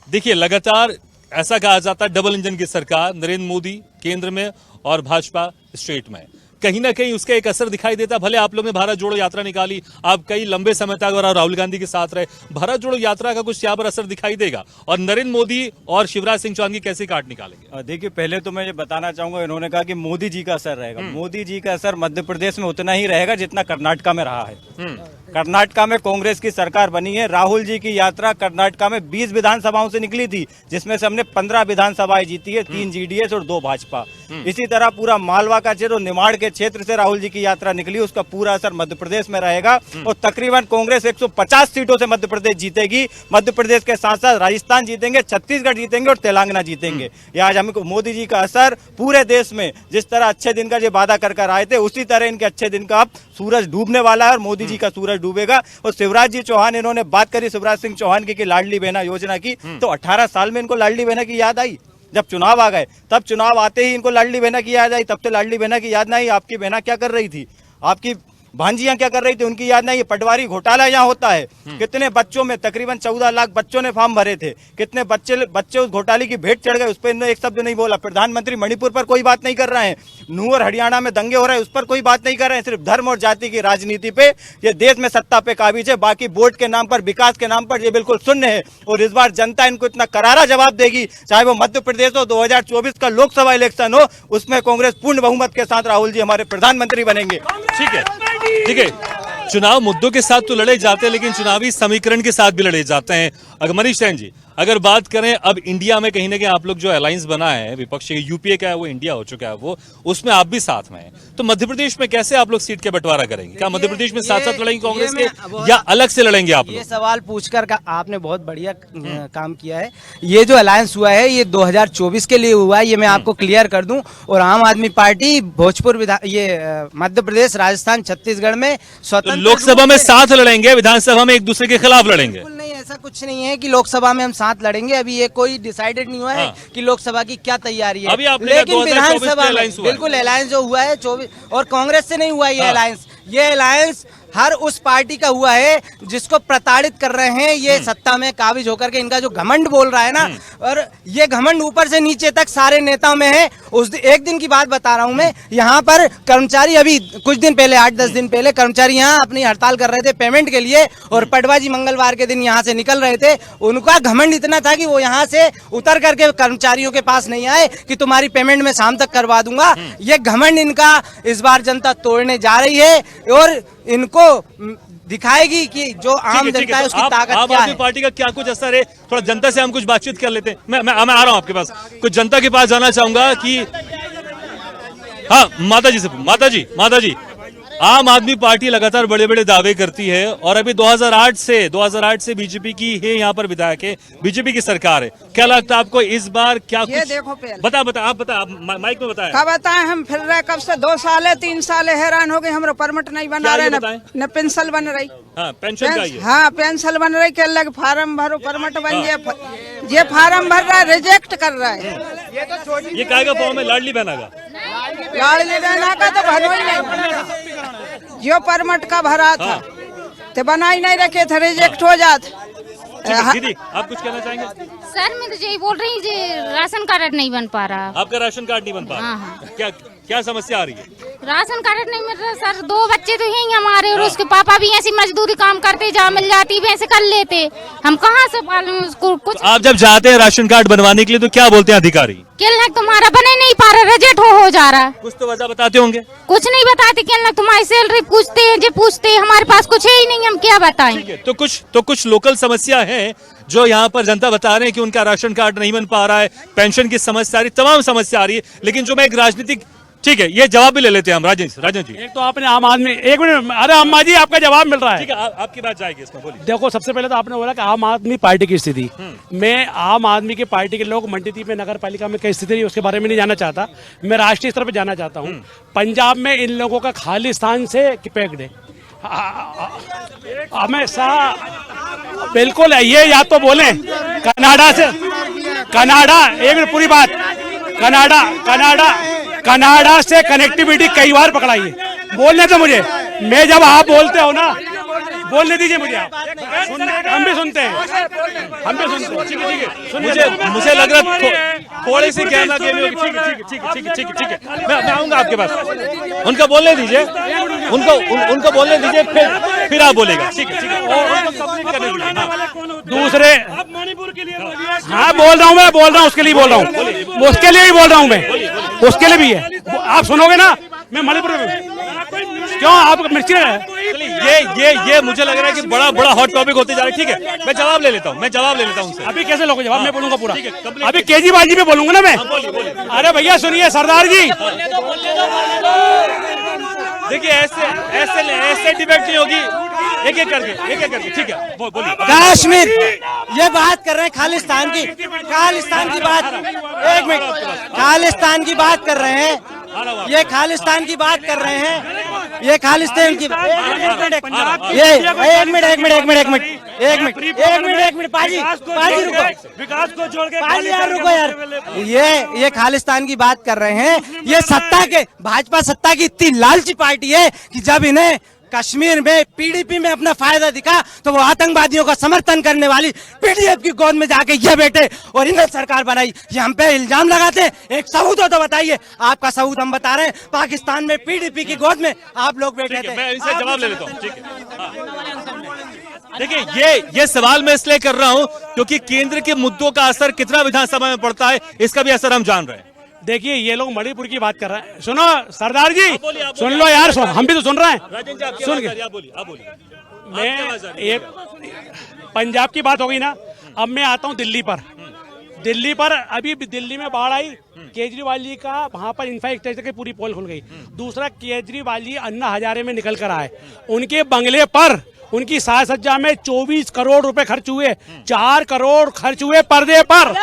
देखिए, लगातार ऐसा कहा जाता है डबल इंजन की सरकार, नरेंद्र मोदी केंद्र में और भाजपा स्टेट में, कहीं ना कहीं उसका एक असर दिखाई देता। भले आप लोग ने भारत जोड़ो यात्रा निकाली, आप कई लंबे समय तक और राहुल गांधी के साथ रहे, भारत जोड़ो यात्रा का कुछ यहाँ पर असर दिखाई देगा। और नरेंद्र मोदी और शिवराज सिंह चौहान की कैसे काट निकालेंगे? देखिए, पहले तो मैं ये बताना चाहूंगा, इन्होंने कहा कि मोदी जी का असर रहेगा। मोदी जी का असर मध्य प्रदेश में उतना ही रहेगा जितना कर्नाटका में रहा है। कर्नाटका में कांग्रेस की सरकार बनी है। राहुल जी की यात्रा कर्नाटका में 20 विधानसभाओं से निकली थी, जिसमें से हमने 15 विधानसभाएं जीती है, 3 जीडीएस और 2 भाजपा। इसी तरह पूरा मालवा का क्षेत्र, निमाड़ के क्षेत्र से राहुल जी की यात्रा निकली, उसका पूरा असर मध्य प्रदेश में रहेगा। और तकरीबन कांग्रेस 150 सीटों से मध्य प्रदेश जीतेगी। मध्य प्रदेश के साथ साथ राजस्थान जीतेंगे, छत्तीसगढ़ जीतेंगे और तेलंगाना जीतेंगे। ये आज हमको मोदी जी का असर पूरे देश में, जिस तरह अच्छे दिन का जो वादा कर आए थे, उसी तरह इनके अच्छे दिन का अब सूरज डूबने वाला है और मोदी जी का सूरज डूबेगा। और शिवराज जी चौहान, इन्होंने बात करी शिवराज सिंह चौहान की लाडली बहना योजना की, तो 18 साल में इनको लाडली बहना की याद आई। जब चुनाव आ गए, तब चुनाव आते ही इनको लाडली बहना की याद आई। तब से लाडली बहना की याद नहीं। आपकी बहना क्या कर रही थी, आपकी भांजियां क्या कर रही थी, उनकी याद नहीं। पटवारी घोटाला यहाँ होता है, कितने बच्चों में, तकरीबन 14 लाख बच्चों ने फॉर्म भरे थे, कितने बच्चे उस घोटाले की भेंट चढ़ गए, उस पर इन्होंने एक शब्द नहीं बोला। प्रधानमंत्री मणिपुर पर कोई बात नहीं कर रहे हैं, नूह और हरियाणा में दंगे हो रहे हैं उस पर कोई बात नहीं कर रहे हैं। सिर्फ धर्म और जाति की राजनीति पे ये देश में सत्ता पे काबिज है। बाकी वोट के नाम पर, विकास के नाम पर ये बिल्कुल शून्य है। और इस बार जनता इनको इतना करारा जवाब देगी, चाहे वो मध्य प्रदेश हो, 2024 का लोकसभा इलेक्शन हो, उसमें कांग्रेस पूर्ण बहुमत के साथ राहुल जी हमारे प्रधानमंत्री बनेंगे। ठीक है, ठीक है। चुनाव मुद्दों के साथ तो लड़े जाते हैं, लेकिन चुनावी समीकरण के साथ भी लड़े जाते हैं। अगर मनीष जैन जी, अगर बात करें अब इंडिया में, कहीं ना कहीं आप लोग जो अलायंस बना है विपक्ष, यूपीए का है वो इंडिया हो चुका है, वो उसमें आप भी साथ में हैं, तो मध्य प्रदेश में कैसे आप लोग सीट के बंटवारा करेंगे? क्या मध्य प्रदेश में साथ साथ लड़ेंगे कांग्रेस के, या अलग से लड़ेंगे आप लोग? ये सवाल पूछकर आपने बहुत बढ़िया काम किया है। ये जो अलायंस हुआ है ये 2024 के लिए हुआ है, ये मैं आपको क्लियर कर दूं। और आम आदमी पार्टी भोजपुर ये मध्य प्रदेश, राजस्थान, छत्तीसगढ़ में स्वतंत्र स्वतंत्र लोकसभा रूप में से- साथ लड़ेंगे, विधानसभा में एक दूसरे के खिलाफ लड़ेंगे। बिल्कुल नहीं, ऐसा कुछ नहीं है कि लोकसभा में हम साथ लड़ेंगे। अभी ये कोई डिसाइडेड नहीं हुआ है कि लोकसभा की क्या तैयारी है। अभी आपने कहा लेकिन 2024 में विधानसभा में अलायंस हुआ है। बिल्कुल अलायंस जो हुआ है 24 और कांग्रेस से नहीं हुआ ये अलायंस। ये अलायंस हर उस पार्टी का हुआ है जिसको प्रताड़ित कर रहे हैं ये सत्ता में काबिज होकर के। इनका जो घमंड बोल रहा है ना, और ये घमंड ऊपर से नीचे तक सारे नेताओं में है। एक दिन की बात बता रहा हूं मैं, यहाँ पर कर्मचारी अभी कुछ दिन पहले 8-10 दिन पहले कर्मचारी यहाँ अपनी हड़ताल कर रहे थे पेमेंट के लिए, और पटवा जी मंगलवार के दिन यहाँ से निकल रहे थे। उनका घमंड इतना था कि वो यहाँ से उतर करके कर्मचारियों के पास नहीं आए कि तुम्हारी पेमेंट मैं शाम तक करवा दूंगा। ये घमंड इनका इस बार जनता तोड़ने जा रही है और इनको दिखाएगी कि जो आम जनता है उसकी ताकत आम क्या आदमी है। पार्टी का क्या कुछ असर है? थोड़ा जनता से हम कुछ बातचीत कर लेते हैं। मैं आ रहा हूं आपके पास। कुछ जनता के पास जाना चाहूंगा कि हाँ, माता जी आम आदमी पार्टी लगातार बड़े बड़े दावे करती है और अभी 2008 से बीजेपी की है, यहाँ पर विधायक है, बीजेपी की सरकार है। क्या लगता है आपको इस बार क्या ये कुछ? देखो पहले आप माइक में बताएं। कब बताए हम फिर रहे कब से 2 साल 3 साल हैरान हो गए। हमारा परमिट नहीं बना रहे, न पेंशन बन रही। हाँ, पेंशन का ही है। हाँ, पेंशन बन रही के लग फार्म भरो परमिट बन ये फार्म भर रहा है, रिजेक्ट कर रहा है। ये काहेगा फॉर्म है? लाडली बहना का? लाडली बहना का तो भरो ही नहीं, जो परमिट का भरा था तो बना ही नहीं रखे थे, रिजेक्ट हो जात। दीदी आप कुछ कहना चाहेंगे? सर मैं तो यही बोल रही हूँ, राशन कार्ड नहीं बन पा रहा। आपका राशन कार्ड नहीं बन पा रहा? क्या समस्या आ रही है? राशन कार्ड नहीं मिल रहा सर। 2 बच्चे तो हैं हमारे और उसके पापा भी ऐसी मजदूरी काम करते, जहाँ मिल जाती वैसे कर लेते। हम कहाँ से पालें उसको? कुछ आप जब जाते हैं राशन कार्ड बनवाने के लिए तो क्या बोलते हैं अधिकारी? कहना तुम्हारा बने नहीं पा रहा, रिजेक्ट हो जा रहा। कुछ तो वजह बताते होंगे? कुछ नहीं बताते, कहना तुम्हारी सैलरी पूछते हैं, जो पूछते हैं। हमारे पास कुछ है ही नहीं, हम क्या बताएं? तो कुछ लोकल समस्या है जो यहाँ पर जनता बता रहे हैं कि उनका राशन कार्ड नहीं बन पा रहा है, पेंशन की समस्या आ रही, तमाम समस्या आ रही है। लेकिन जो मैं एक राजनीतिक, ठीक है, ये जवाब भी ले लेते हैं हम। राजन जी, एक तो आपने आम आदमी, एक मिनट, अरे अम्मा जी आपका जवाब मिल रहा है। ठीक है, आपकी बात जाएगी इसमें, बोलिए। देखो, सबसे पहले तो आपने बोला कि आम आदमी पार्टी की स्थिति। मैं आम आदमी की पार्टी के लोग मंडीदीप में नगर पालिका में क्या स्थिति रही उसके बारे में नहीं जानना चाहता। मैं राष्ट्रीय स्तर पर जाना चाहता हूँ। पंजाब में इन लोगों का खालिस्तान से पैक्ड है हमेशा। बिल्कुल है ये, या तो बोले कनाडा से, कनाडा, एक मिनट पूरी बात, कनाडा से कनेक्टिविटी कई बार पकड़ाई है। बोलने तो मुझे, मैं जब आप बोलते हो ना, बोलने दीजिए मुझे। आप हम भी सुनते हैं। मुझे लग रहा है थोड़ी सी कहना गेमी होगी। ठीक है, मैं आऊंगा आपके पास। उनका बोलने दीजिए, उनको बोलने दीजिए, फिर आप बोलेगा। ठीक है, दूसरे मणिपुर के लिए हाँ बोल रहा हूँ, मैं बोल रहा हूँ, उसके लिए बोल रहा हूँ, उसके लिए ही बोल रहा हूँ मैं, उसके लिए भी है। आप सुनोगे ना, मैं मणिपुर में क्यों आप मिर्ची ये मुझे लग रहा है कि बड़ा हॉट टॉपिक होते जा रहा है। ठीक है, मैं जवाब ले लेता हूँ उनसे। अभी कैसे लोगे जवाब? मैं बोलूंगा पूरा। अभी केजरीवाल जी में बोलूंगा ना मैं। अरे भैया सुनिए सरदार जी, देखिए ऐसे डिबेट नहीं होगी, एक एक करके। ठीक है, बोलिए। कश्मीर, ये बात कर रहे हैं खालिस्तान की बात। एक मिनट, खालिस्तान की बात कर रहे हैं, ये खालिस्तान की बात कर रहे हैं, ये खालिस्तान की। एक मिनट पाजी रुको, विकास को छोड़ के पाजी यार रुको यार। ये खालिस्तान की बात कर रहे हैं। ये सत्ता के, भाजपा सत्ता की इतनी लालची पार्टी है कि जब इन्हें कश्मीर में पीडीपी में अपना फायदा दिखा तो वो आतंकवादियों का समर्थन करने वाली पीडीएफ की गोद में जाके ये बैठे और इन्हें सरकार बनाई। ये हम पे इल्जाम लगाते हैं, एक सबूत हो तो बताइए। आपका सबूत हम बता रहे हैं, पाकिस्तान में पीडीपी की गोद में आप लोग बैठे थे। मैं इनसे जवाब ले लेता हूँ। ठीक है, देखिए ये सवाल मैं इसलिए कर रहा हूँ क्योंकि केंद्र के मुद्दों का असर कितना विधानसभा में पड़ता है, इसका भी असर हम जान रहे हैं। देखिए ये लोग मणिपुर की बात कर रहे हैं। सुनो सरदार जी, सुन लो यार, हम भी तो सुन रहे हैं। सुन के मैं एक पंजाब की बात हो गई ना, अब मैं आता हूँ दिल्ली पर। अभी दिल्ली में बाढ़ आई, केजरीवाल जी का वहां पर इंफ्रास्ट्रक्चर की पूरी पोल खुल गई। दूसरा, केजरीवाल जी अन्ना हजारे में निकल कर आए, उनके बंगले पर उनकी साज सज्जा में 24 करोड़ रुपए खर्च हुए, 4 करोड़ खर्च हुए पर्दे पर।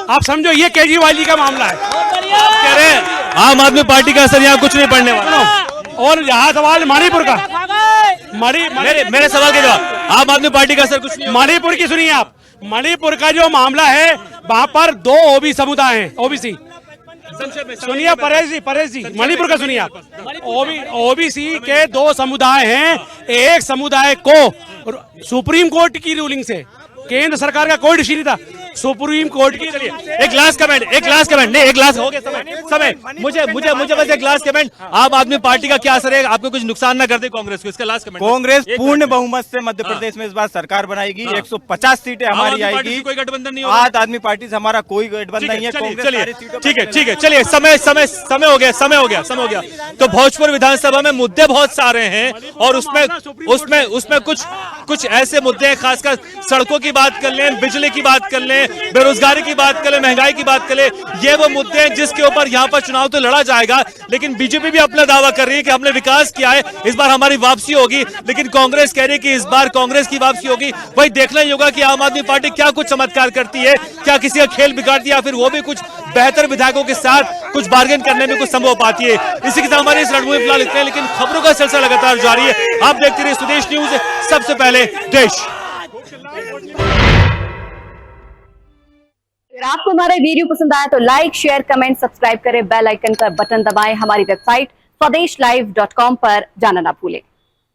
आप समझो ये केजरीवाल जी का मामला है। कह रहे हैं आम आदमी पार्टी का असर यहाँ कुछ नहीं पड़ने वाला। और यहाँ सवाल मणिपुर का, मेरे सवाल के जवाब। आम आदमी पार्टी का असर कुछ नहीं। मणिपुर की सुनिए आप, मणिपुर का जो मामला है वहां पर 2 ओबी समुदाय हैं, ओबीसी। सुनिए परेश जी मणिपुर का सुनिए आप, ओबीसी के 2 समुदाय हैं। एक समुदाय को सुप्रीम कोर्ट की रूलिंग से, केंद्र सरकार का कोई डिसीजन नहीं था, सुप्रीम कोर्ट की। एक लास्ट कमेंट नहीं, एक लास्ट हो गया समय। मुझे बस एक लास्ट कमेंट। आम आदमी पार्टी का क्या असर है? आपको कुछ नुकसान ना कर दे कांग्रेस को, इसका लास्ट कमेंट। कांग्रेस पूर्ण बहुमत से मध्य प्रदेश में इस बार सरकार बनाएगी। 150 सीटें हमारी आएगी। कोई गठबंधन नहीं होगा। आम आदमी पार्टी से हमारा कोई गठबंधन नहीं है। ठीक है, चलिए समय हो गया। तो भोजपुर विधानसभा में मुद्दे बहुत सारे हैं और उसमें कुछ ऐसे मुद्दे हैं, खासकर सड़कों की बात कर लें, बिजली की बात कर लें, बेरोजगारी की बात करें, महंगाई की बात करें। ये वो मुद्दे हैं जिसके ऊपर यहाँ पर चुनाव तो लड़ा जाएगा। लेकिन बीजेपी भी अपना दावा कर रही है कि हमने विकास किया है, इस बार हमारी वापसी होगी। लेकिन कांग्रेस कह रही है कि इस बार कांग्रेस की वापसी होगी। वही देखना ही होगा कि आम आदमी पार्टी क्या कुछ चमत्कार करती है, क्या किसी का खेल बिगाड़ती है, या फिर वो भी कुछ बेहतर विधायकों के साथ कुछ बार्गेन करने में कुछ संभव पाती है। इसी के साथ हमारी इस रणभूमि फिलहाल इतने, लेकिन खबरों का सिलसिला लगातार जारी है। आप देखते रहिए स्वदेश न्यूज, सबसे पहले देश। अगर आपको हमारा वीडियो पसंद आया तो लाइक, शेयर, कमेंट, सब्सक्राइब करें, बेल आइकन का बटन दबाएं। हमारी वेबसाइट swedeshlive.com पर जाना ना भूलें।